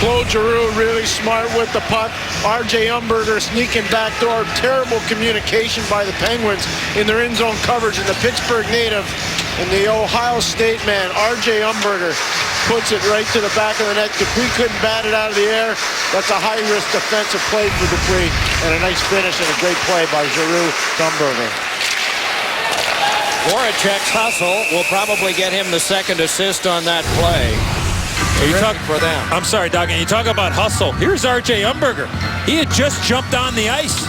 Claude Giroux really smart with the puck. R.J. Umberger sneaking back door. Terrible communication by the Penguins in their in zone coverage. And the Pittsburgh native and the Ohio State man, R.J. Umberger, puts it right to the back of the net. Dupuis couldn't bat it out of the air. That's a high-risk defensive play for Dupuis. And a nice finish and a great play by Giroux to Umberger. Voracek's hustle will probably get him the second assist on that play. You talk for them. I'm sorry, Doug, and you talk about hustle. Here's R.J. Umberger. He had just jumped on the ice.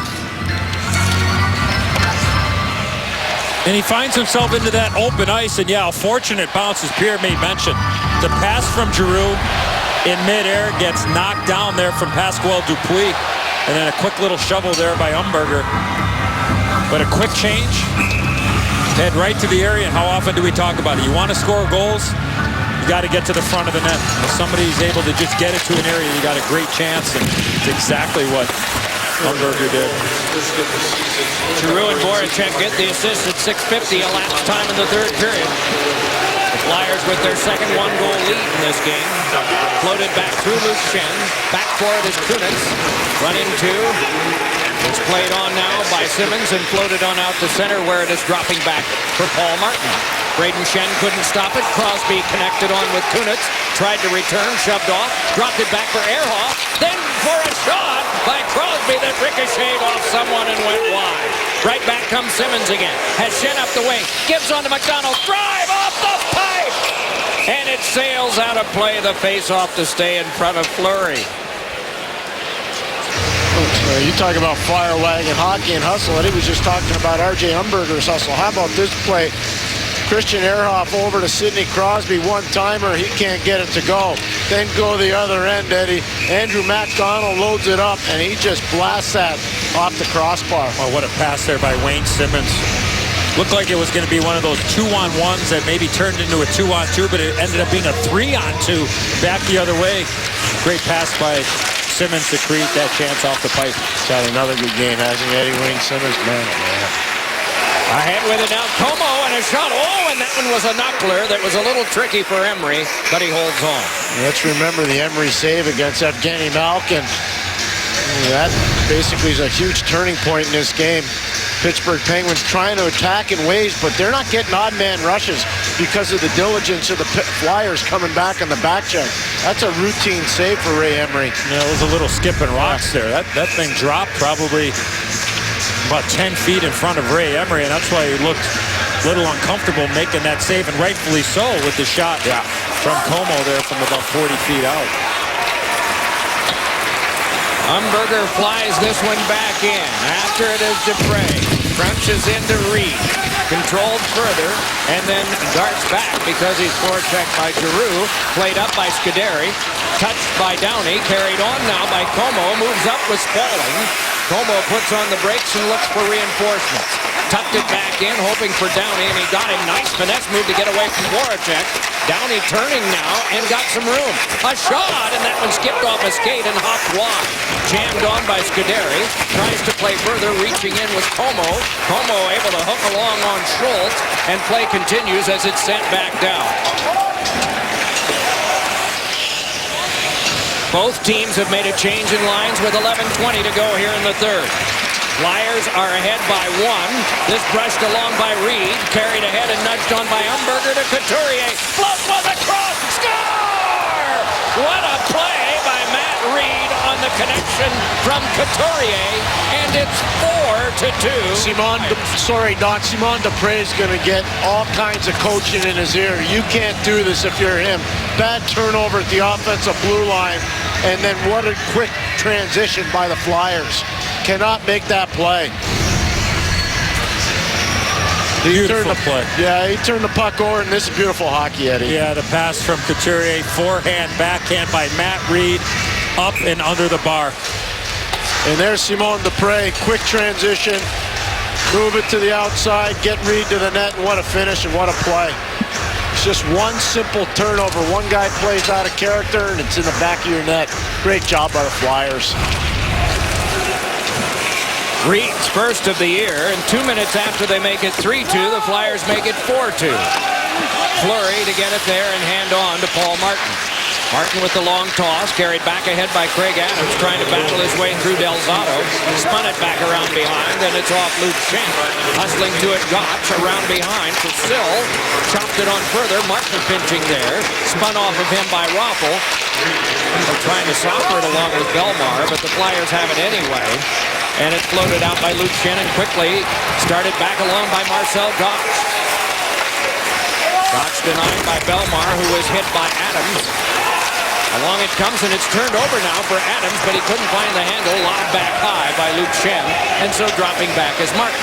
And he finds himself into that open ice, and yeah, a fortunate bounce, as Pierre made mention. The pass from Giroux in midair gets knocked down there from Pasquale Dupuis, and then a quick little shovel there by Umberger. But a quick change, head right to the area, and how often do we talk about it? You want to score goals, you got to get to the front of the net. If somebody's able to just get it to an area, you got a great chance, and it's exactly what Umberger did. Giroux and Voracek get the assist at 6:50, elapsed time in the third period. The Flyers with their second one-goal lead in this game. Floated back through Luke Schenn. Back for it is Kunitz. Running two. It's played on now by Simmons and floated on out to center where it is dropping back for Paul Martin. Braden Schenn couldn't stop it. Crosby connected on with Kunitz. Tried to return, shoved off, dropped it back for Ehrhoff. Then for a shot by Crosby that ricocheted off someone and went wide. Right back comes Simmons again. Has Schenn up the wing. Gives on to McDonald. Drive off the pipe! And it sails out of play. The face-off to stay in front of Fleury. You talk about fire wagon hockey and hustle, and he was just talking about R.J. Umberger's hustle. How about this play? Christian Ehrhoff over to Sidney Crosby, one-timer. He can't get it to go. Then go the other end, Eddie. Andrew MacDonald loads it up, and he just blasts that off the crossbar. Oh, what a pass there by Wayne Simmons. Looked like it was going to be one of those 2-on-1s that maybe turned into a 2-on-2, but it ended up being a 3-on-2 back the other way. Great pass by Simmons to create that chance off the pipe. He's had another good game, hasn't he, Eddie? Wayne Simmons, man. Ahead with it now, Como, and a shot. Oh, and that one was a knuckler that was a little tricky for Emery, but he holds on. Let's remember the Emery save against Evgeny Malkin. That basically is a huge turning point in this game. Pittsburgh Penguins trying to attack in waves, but they're not getting odd man rushes because of the diligence of the Flyers coming back on the back check. That's a routine save for Ray Emery. Yeah, it was a little skipping rocks there. That thing dropped probably about 10 feet in front of Ray Emery, and that's why he looked a little uncomfortable making that save, and rightfully so with the shot from Como there from about 40 feet out. Umberger flies this one back in. After it is Dupre. Crunches into Reed. Controlled further, and then darts back because he's forechecked by Giroux. Played up by Scuderi. Touched by Downey. Carried on now by Como. Moves up with Spaulding. Como puts on the brakes and looks for reinforcements. Tucked it back in, hoping for Downey, and he got him. Nice finesse move to get away from Voracek. Downey turning now and got some room. A shot, and that one skipped off a skate and hopped wide. Jammed on by Scuderi. Tries to play further, reaching in with Como. Como able to hook along on Schultz, and play continues as it's sent back down. Both teams have made a change in lines with 11:20 to go here in the third. Flyers are ahead by one. This brushed along by Reed. Carried ahead and nudged on by Umberger to Couturier. Float was across. Score! What a play by Matt Reed on the the connection from Couturier, and it's 4-2. Simon Dupre is going to get all kinds of coaching in his ear. You can't do this if you're him. Bad turnover at the offensive blue line, and then what a quick transition by the Flyers. Cannot make that play. Beautiful play. Yeah, he turned the puck over, and this is beautiful hockey, Eddie. Yeah, the pass from Couturier, forehand, backhand by Matt Reed, up and under the bar. And there's Simon Dupre, quick transition, move it to the outside, get Reed to the net, and what a finish and what a play. It's just one simple turnover. One guy plays out of character, and it's in the back of your net. Great job by the Flyers. Reed's first of the year, and 2 minutes after they make it 3-2, the Flyers make it 4-2. Fleury to get it there and hand on to Paul Martin. Martin with the long toss, carried back ahead by Craig Adams, trying to battle his way through Del Zotto. Spun it back around behind, and it's off Luke Schenk. Hustling to it, Gotch around behind for Sill. Chopped it on further, Martin pinching there. Spun off of him by Raffl. They're trying to softer it along with Belmar, but the Flyers have it anyway. And it's floated out by Luke Schenn and quickly started back along by Marcel Gotch. Gotch denied by Belmar, who was hit by Adams. Along it comes, and it's turned over now for Adams, but he couldn't find the handle. Lobbed back high by Luke Schenn, and so dropping back is Martin.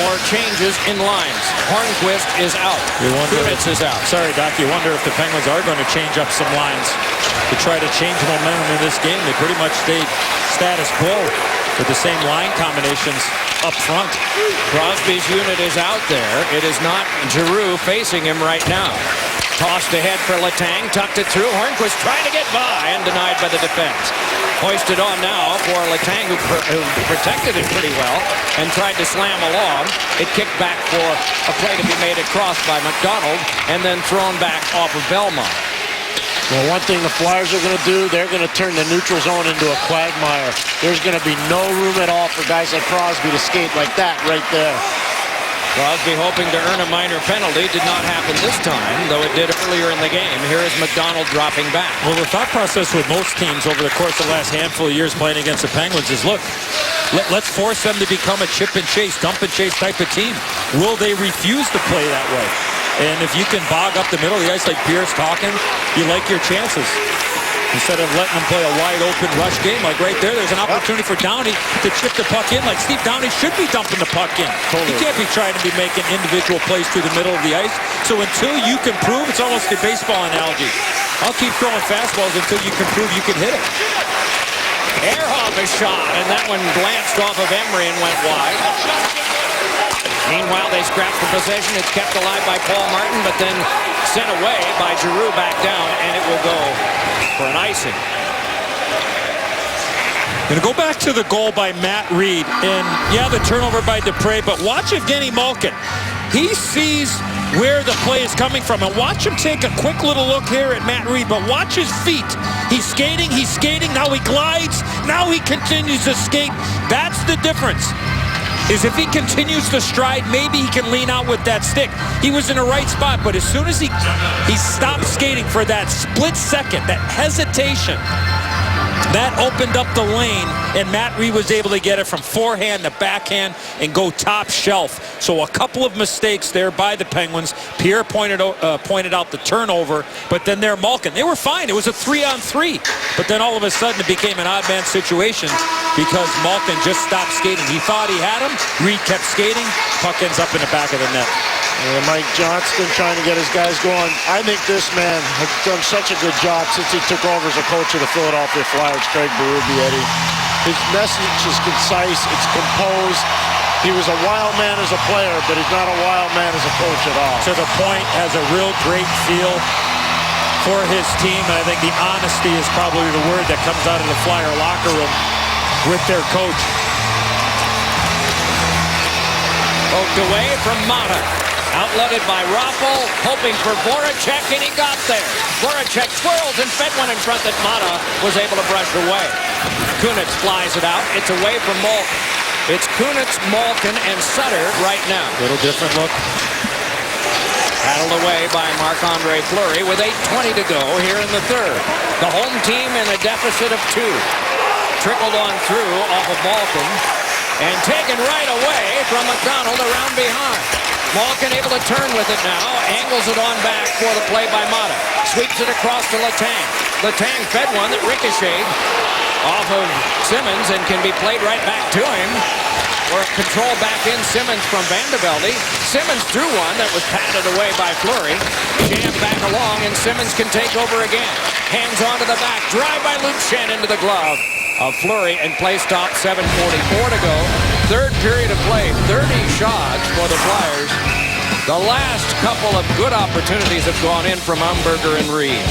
More changes in lines. Hornquist is out. Kunitz is out. Sorry, Doc, you wonder if the Penguins are going to change up some lines to try to change momentum in this game. They pretty much stayed status quo with the same line combinations up front. Crosby's unit is out there. It is not Giroux facing him right now. Tossed ahead for Letang, tucked it through. Hornquist trying to get by and denied by the defense. Hoisted on now for Letang, who protected it pretty well and tried to slam along. It kicked back for a play to be made across by McDonald and then thrown back off of Belmont. Well, one thing the Flyers are going to do, they're going to turn the neutral zone into a quagmire. There's going to be no room at all for guys like Crosby to skate like that right there. Crosby hoping to earn a minor penalty. Did not happen this time, though it did earlier in the game. Here is McDonald dropping back. Well, the thought process with most teams over the course of the last handful of years playing against the Penguins is, look, let's force them to become a chip and chase, dump and chase type of team. Will they refuse to play that way? And if you can bog up the middle of the ice like Pierce talking, you like your chances. Instead of letting them play a wide-open rush game, like right there, there's an opportunity for Downey to chip the puck in, like Steve Downey should be dumping the puck in. Totally. He can't be trying to be making individual plays through the middle of the ice. So until you can prove, it's almost a baseball analogy. I'll keep throwing fastballs until you can prove you can hit it. Ehrhoff is shot, and that one glanced off of Emery and went wide. Meanwhile, they scrapped the possession. It's kept alive by Paul Martin, but then sent away by Giroux back down, and it will go for an icing. Going to go back to the goal by Matt Reed, and yeah, the turnover by Dupre, but watch Evgeny Malkin. He sees where the play is coming from, and watch him take a quick little look here at Matt Reed, but watch his feet. He's skating, now he glides, now he continues to skate. That's the difference. Is if he continues to stride, maybe he can lean out with that stick. He was in the right spot, but as soon as he stopped skating for that split second, that hesitation, that opened up the lane, and Matt Reed was able to get it from forehand to backhand and go top shelf. So a couple of mistakes there by the Penguins. Pierre pointed out the turnover, but then there Malkin. They were fine. It was a 3-on-3. But then all of a sudden it became an odd man situation because Malkin just stopped skating. He thought he had him. Reed kept skating. Puck ends up in the back of the net. And Mike Johnston trying to get his guys going. I think this man has done such a good job since he took over as a coach of the Philadelphia Flyers, Craig Berube, Eddie. His message is concise, it's composed. He was a wild man as a player, but he's not a wild man as a coach at all. To the point, has a real great feel for his team, and I think the honesty is probably the word that comes out of the Flyer locker room with their coach. Poked away from Mata. Outletted by Raffl, hoping for Voracek, and he got there. Voracek twirls and fed one in front that Mata was able to brush away. Kunitz flies it out. It's away from Malkin. It's Kunitz, Malkin, and Sutter right now. Little different look. Paddled away by Marc-Andre Fleury with 8:20 to go here in the third. The home team in a deficit of 2. trickled on through off of Malkin and taken right away from McDonald around behind. Malkin able to turn with it now, angles it on back for the play by Mata. Sweeps it across to Letang. Letang fed one that ricocheted off of Simmons and can be played right back to him. Or control back in Simmons from Vandevelde. Simmons threw one that was patted away by Fleury. Jammed back along, and Simmons can take over again. Hands onto the back. Drive by Luke Shen into the glove of Fleury, and play stop. 7:44 to go. Third period of play. 30 shots for the Flyers. The last couple of good opportunities have gone in from Umberger and Reed.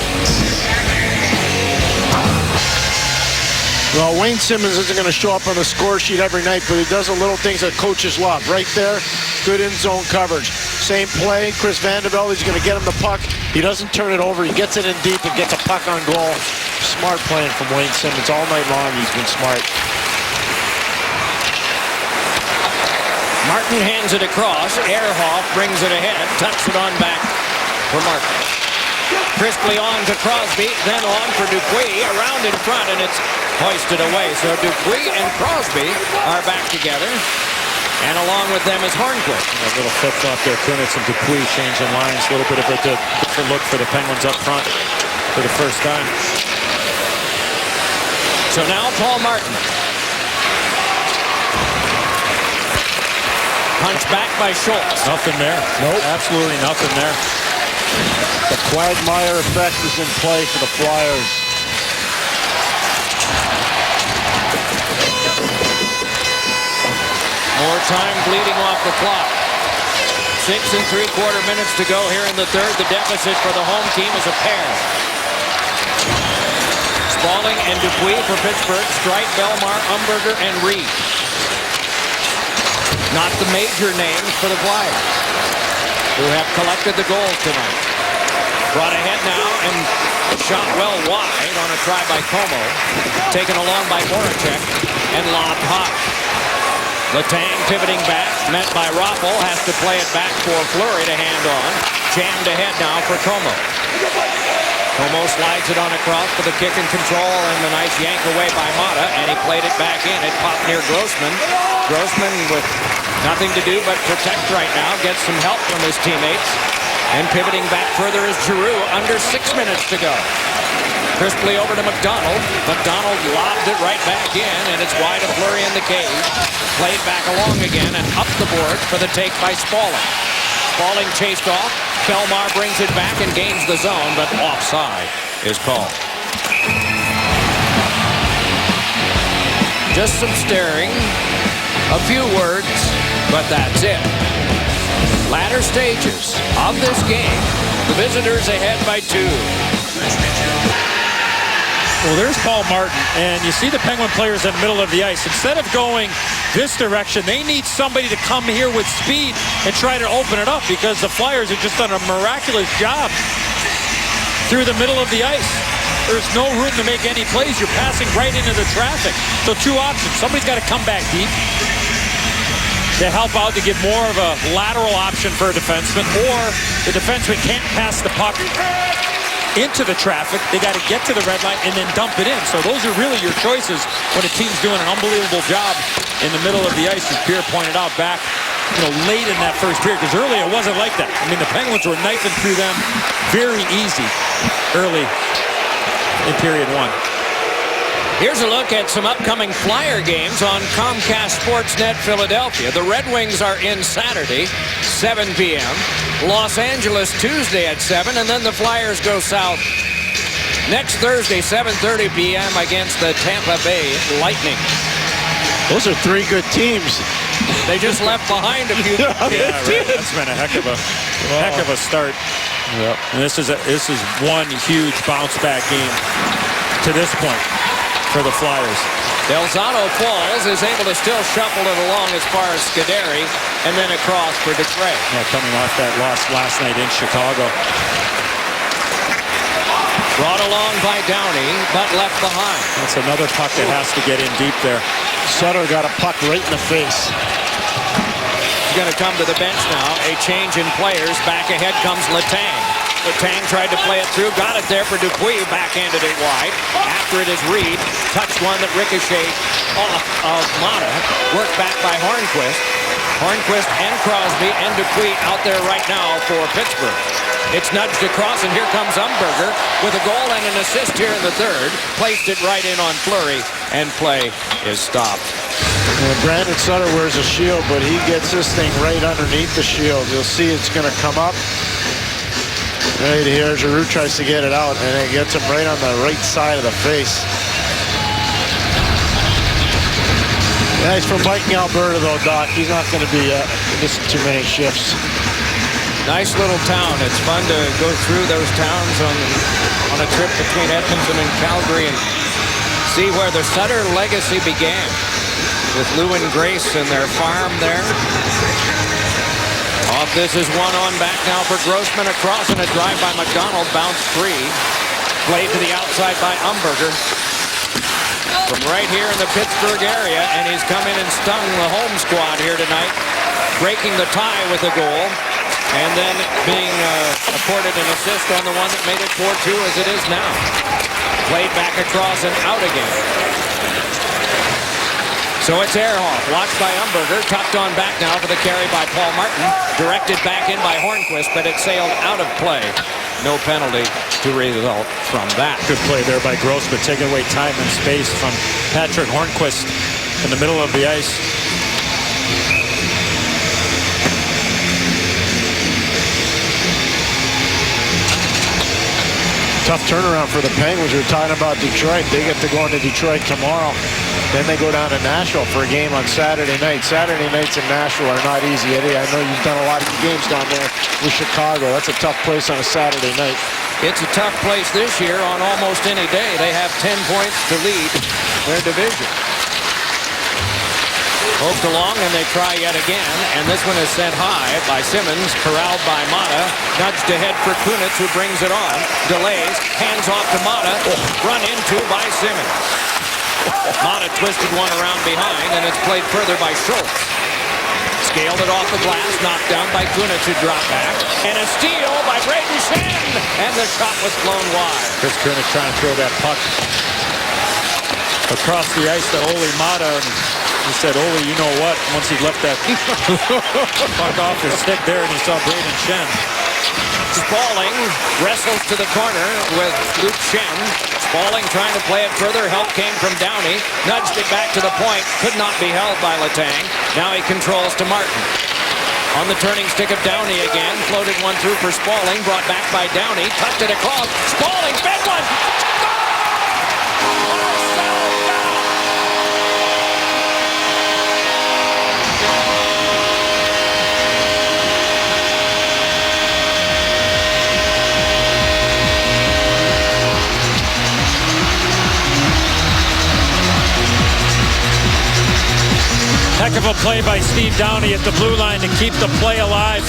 Well, Wayne Simmons isn't going to show up on the score sheet every night, but he does the little things that coaches love. Right there, good in-zone coverage. Same play, Chris Vandevelde is going to get him the puck. He doesn't turn it over. He gets it in deep and gets a puck on goal. Smart playing from Wayne Simmons. All night long, he's been smart. Martin hands it across. Ehrhoff brings it ahead. Tucks it on back for Martin. Crisply on to Crosby, then on for Dupuis. Around in front, and it's hoisted away. So Dupuis and Crosby are back together. And along with them is Hornquist. A little flip-flop there. Kunitz and Dupuis changing lines. A little bit of a different look for the Penguins up front for the first time. So now Paul Martin. Punch back by Schultz. Nothing there. Nope. Absolutely nothing there. The Quagmire effect is in play for the Flyers. More time bleeding off the clock. 6 3/4 minutes to go here in the third. The deficit for the home team is a pair. Spaulding and Dupuis for Pittsburgh. Streit, Belmar, Umberger, and Reed. Not the major names for the Flyers, who have collected the goals tonight. Brought ahead now and shot well wide on a try by Como. Taken along by Voracek and lobbed high. Letang pivoting back, met by Raffl, has to play it back for Fleury to hand on. Jammed ahead now for Como. Como slides it on across for the kick and control, and the nice yank away by Mata, and he played it back in. It popped near Grossman. Grossman with nothing to do but protect right now, gets some help from his teammates. And pivoting back further is Giroux, under 6 minutes to go. Crisply over to McDonald. McDonald lobbed it right back in, and it's wide of Fleury in the cage. Played back along again and up the board for the take by Spaulding. Spaulding chased off. Belmar brings it back and gains the zone, but offside is called. Just some staring, a few words, but that's it. Latter stages of this game. The visitors ahead by 2. Well, there's Paul Martin, and you see the Penguin players in the middle of the ice. Instead of going this direction, they need somebody to come here with speed and try to open it up, because the Flyers have just done a miraculous job through the middle of the ice. There's no room to make any plays. You're passing right into the traffic. So 2 options. Somebody's got to come back deep to help out, to give more of a lateral option for a defenseman, or the defenseman can't pass the puck into the traffic. They got to get to the red line and then dump it in. So those are really your choices when a team's doing an unbelievable job in the middle of the ice, as Pierre pointed out back, late in that first period, because early it wasn't like that. I mean, the Penguins were knifing through them very easy early in period 1. Here's a look at some upcoming Flyer games on Comcast Sportsnet Philadelphia. The Red Wings are in Saturday, 7 p.m. Los Angeles Tuesday at 7, and then the Flyers go south next Thursday, 7:30 p.m. against the Tampa Bay Lightning. Those are 3 good teams. They just left behind a few. That's been a heck of a start. Yep. And this is one huge bounce back game to this point for the Flyers. Delzato falls, is able to still shuffle it along as far as Scuderi, and then across for Ducré. Yeah, coming off that loss last night in Chicago. Brought along by Downey, but left behind. That's another puck that has to get in deep there. Sutter got a puck right in the face. He's going to come to the bench now. A change in players. Back ahead comes Letang. Letang tried to play it through, got it there for Dupuis, backhanded it wide. After it is Reed, touched one that ricocheted off of Mata, worked back by Hornquist. Hornquist and Crosby and Dupuis out there right now for Pittsburgh. It's nudged across, and here comes Umberger with a goal and an assist here in the third. Placed it right in on Fleury, and play is stopped. Brandon Sutter wears a shield, but he gets this thing right underneath the shield. You'll see it's going to come up. Right here, Giroux tries to get it out, and it gets him right on the right side of the face. Yeah, he's from Viking, Alberta, though, Doc. He's not going to be missing too many shifts. Nice little town. It's fun to go through those towns on a trip between Edmonton and Calgary and see where the Sutter legacy began with Lou and Grace and their farm there. Off this is one on back now for Grossman. Across and a drive by McDonald. Bounced free. Played to the outside by Umberger. From right here in the Pittsburgh area, and he's come in and stung the home squad here tonight, breaking the tie with a goal, and then being accorded an assist on the one that made it 4-2 as it is now. Played back across and out again. So it's Ehrhoff, watched by Umberger, tucked on back now for the carry by Paul Martin, directed back in by Hornquist, but it sailed out of play. No penalty to result from that. Good play there by Grossman, taking away time and space from Patrick Hornquist in the middle of the ice. Tough turnaround for the Penguins. We were talking about Detroit. They get to go into Detroit tomorrow. Then they go down to Nashville for a game on Saturday night. Saturday nights in Nashville are not easy, Eddie. I know you've done a lot of games down there with Chicago. That's a tough place on a Saturday night. It's a tough place this year on almost any day. They have 10 points to lead their division. Poked along, and they try yet again. And this one is sent high by Simmons, corralled by Mata. Nudged ahead for Kunitz, who brings it on. Delays, hands off to Mata. Run into by Simmons. Mata twisted one around behind, and it's played further by Schultz. Scaled it off the glass, knocked down by Kunitz, who dropped back. And a steal by Brayden Schenn, and the shot was blown wide. Chris Kunitz trying to throw that puck across the ice to Olli Mata. He said, Olli, you know what? Once he left that puck off his stick there, and he saw Brayden Schenn. Spaulding wrestles to the corner with Luke Schenn. Spaulding trying to play it further. Help came from Downey. Nudged it back to the point. Could not be held by Letang. Now he controls to Martin. On the turning stick of Downey again. Floated one through for Spaulding. Brought back by Downey. Tucked it across. Spaulding fed one. Heck of a play by Steve Downey at the blue line to keep the play alive.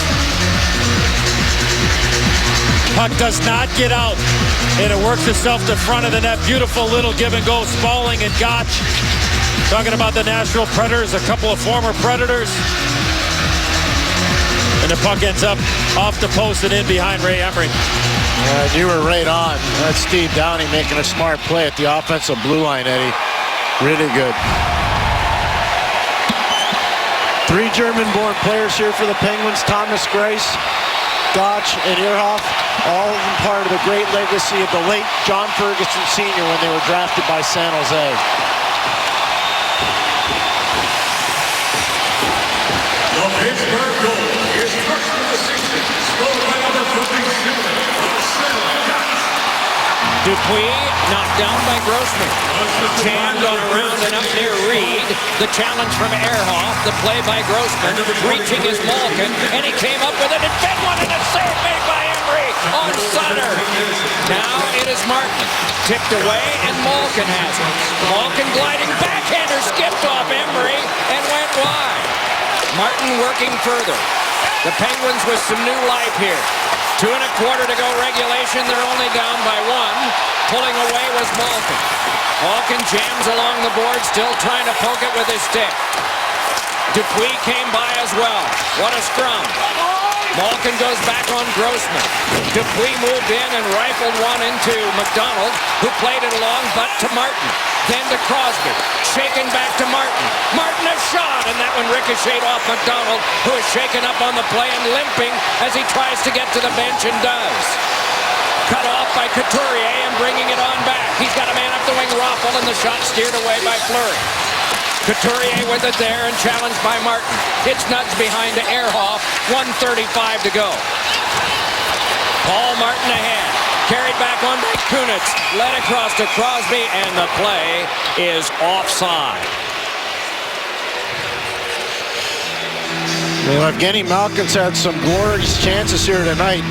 Puck does not get out, and it works itself to front of the net. Beautiful little give and go. Spaulding and Gotch talking about the Nashville Predators, a couple of former Predators. And the puck ends up off the post and in behind Ray Emery. You were right on. That's Steve Downey making a smart play at the offensive blue line, Eddie. Really good. 3 German-born players here for the Penguins. Thomas Greiss, Gotch, and Ehrhoff, all of them part of the great legacy of the late John Ferguson Sr. when they were drafted by San Jose. The Pittsburgh goal is first with the 60, scored by number 57, Dupuis knocked down by Grossman. Jammed on around and up near Reed. The challenge from Ehrhoff. The play by Grossman. Reaching is Malkin. And he came up with it and fed one, and a save made by Emery on Sutter. Now it is Martin. Tipped away, and Malkin has it. Malkin gliding backhander, skipped off Emery and went wide. Martin working further. The Penguins with some new life here. 2 1/4 to go regulation. They're only down by 1. Pulling away was Malkin. Malkin jams along the board, still trying to poke it with his stick. Dupuis came by as well. What a scrum. Malkin goes back on Grossman. Dupuis moved in and rifled one into McDonald, who played it along, but to Martin. Then to Crosby. Shaking back to Martin. Martin a shot, and that one ricocheted off McDonald, who is shaken up on the play and limping as he tries to get to the bench and does. Cut off by Couturier and bringing it on back. He's got a man up the wing, Raffle, and the shot steered away by Fleury. Couturier with it there and challenged by Martin. It's nudged behind to Ehrhoff. 1:35 to go. Paul Martin ahead. Carried back on by Kunitz. Led across to Crosby, and the play is offside. Well, Evgeny Malkin's had some glorious chances here tonight.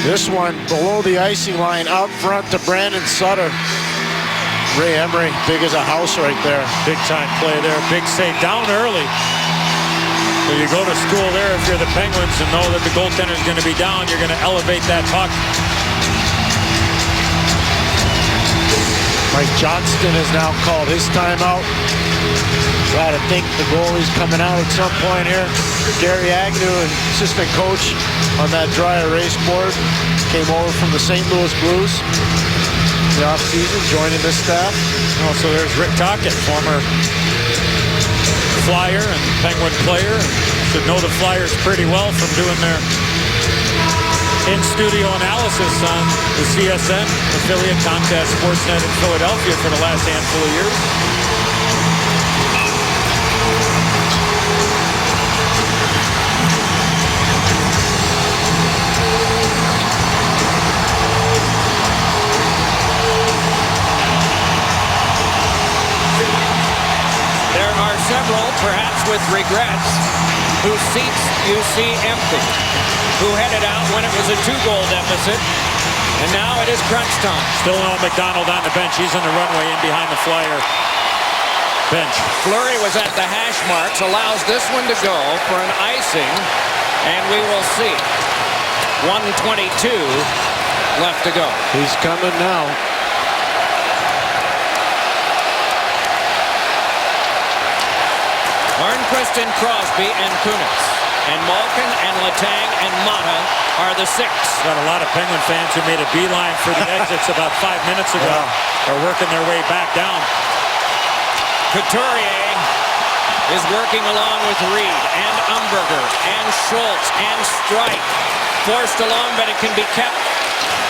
This one below the icing line out front to Brandon Sutter. Ray Emery, big as a house right there. Big time play there. Big save down early. So you go to school there if you're the Penguins and know that the goaltender's going to be down. You're going to elevate that puck. Mike Johnston has now called his timeout. Got to think the goalie's coming out at some point here. Gary Agnew, assistant coach on that dry erase board, came over from the St. Louis Blues. The offseason, joining the staff. Also, there's Rick Tocchet, former Flyer and Penguin player. Should know the Flyers pretty well from doing their in-studio analysis on the CSN affiliate Comcast Sportsnet in Philadelphia for the last handful of years. Several, perhaps with regrets, whose seats you see empty, who headed out when it was a 2-goal deficit, and now it is crunch time. Still no McDonald on the bench. He's in the runway in behind the Flyer bench. Fleury was at the hash marks, allows this one to go for an icing, and we will see. 1:22 left to go. He's coming now. Hornquist and Crosby and Kunitz. And Malkin and Letang and Mata are the 6. Got a lot of Penguin fans who made a beeline for the exits about 5 minutes ago. Are working their way back down. Couturier is working along with Reed and Umberger and Schultz and Strike. Forced along, but it can be kept.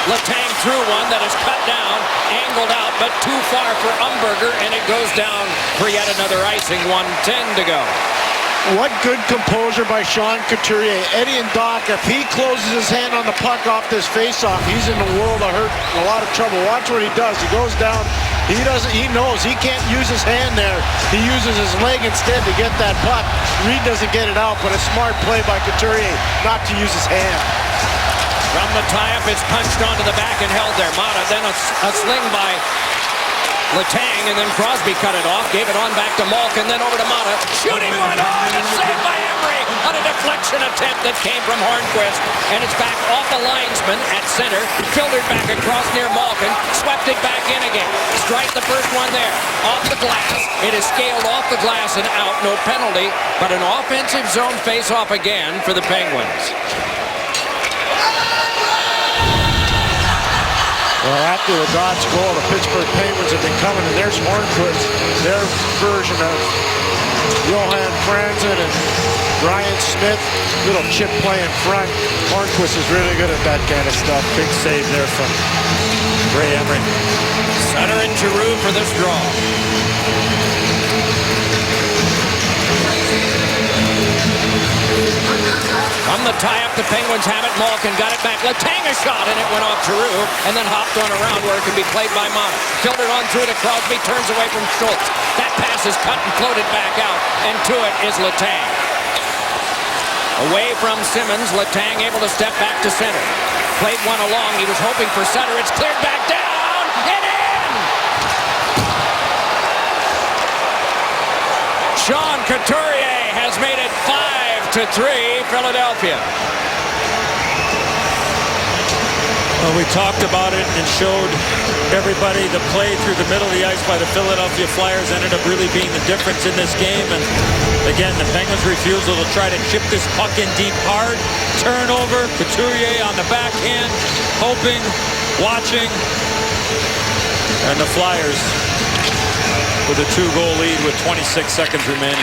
Letang threw one that is cut down, angled out, but too far for Umberger, and it goes down for yet another icing. 1:10 to go. What good composure by Sean Couturier. Eddie and Doc, if he closes his hand on the puck off this faceoff, he's in the world of hurt, in a lot of trouble. Watch what he does. He goes down. He knows he can't use his hand there. He uses his leg instead to get that puck. Reed doesn't get it out, but a smart play by Couturier not to use his hand. From the tie-up, it's punched onto the back and held there. Mata, then a sling by Letang, and then Crosby cut it off, gave it on back to Malkin, then over to Mata. Shooting one on, and saved by Emery on a deflection attempt that came from Hornquist. And it's back off a linesman at center, filtered back across near Malkin, swept it back in again. Strike the first one there, off the glass. It is scaled off the glass and out, no penalty, but an offensive zone face-off again for the Penguins. Well, after the Dodge goal, the Pittsburgh Penguins have been coming, and there's Hornquist, their version of Johan Franzen and Brian Smith. Little chip play in front. Hornquist is really good at that kind of stuff. Big save there from Ray Emery. Sutter and Giroux for this draw. On the tie-up, the Penguins have it. Malkin got it back. Letang a shot, and it went off Giroux, and then hopped on around where it can be played by Mata. Filtered on through to Crosby, turns away from Schultz. That pass is cut and floated back out, and to it is Letang. Away from Simmons, Letang able to step back to center. Played one along. He was hoping for Sutter. It's cleared back down and in! Sean Couturier has made it 5-3 Philadelphia. Well, we talked about it and showed everybody the play through the middle of the ice by the Philadelphia Flyers ended up really being the difference in this game. And again, the Penguins' refusal to try to chip this puck in deep hard. Turnover, Couturier on the backhand, hoping, watching. And the Flyers with a 2-goal lead with 26 seconds remaining.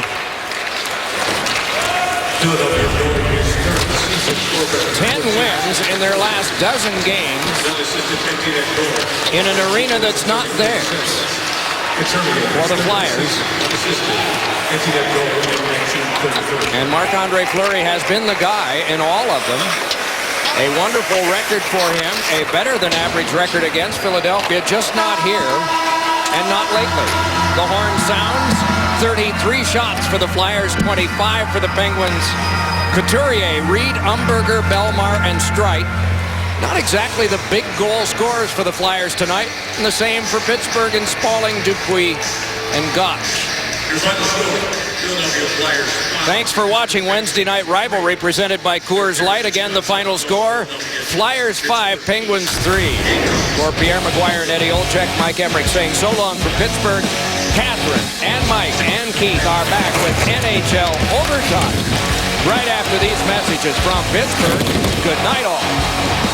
10 wins in their last dozen games in an arena that's not theirs. For the Flyers. And Marc-Andre Fleury has been the guy in all of them. A wonderful record for him, a better than average record against Philadelphia, just not here and not lately. The horn sounds, 33 shots for the Flyers, 25 for the Penguins. Couturier, Reed, Umberger, Belmar, and Streit. Not exactly the big goal scorers for the Flyers tonight. And the same for Pittsburgh and Spaulding, Dupuis, and Gotch. Thanks for watching Wednesday Night Rivalry presented by Coors Light. Again, the final score, Flyers 5, Penguins 3. For Pierre McGuire and Eddie Olczyk, Mike Emmerich saying so long from Pittsburgh. Catherine and Mike and Keith are back with NHL Overtime right after these messages from Pittsburgh. Good night all.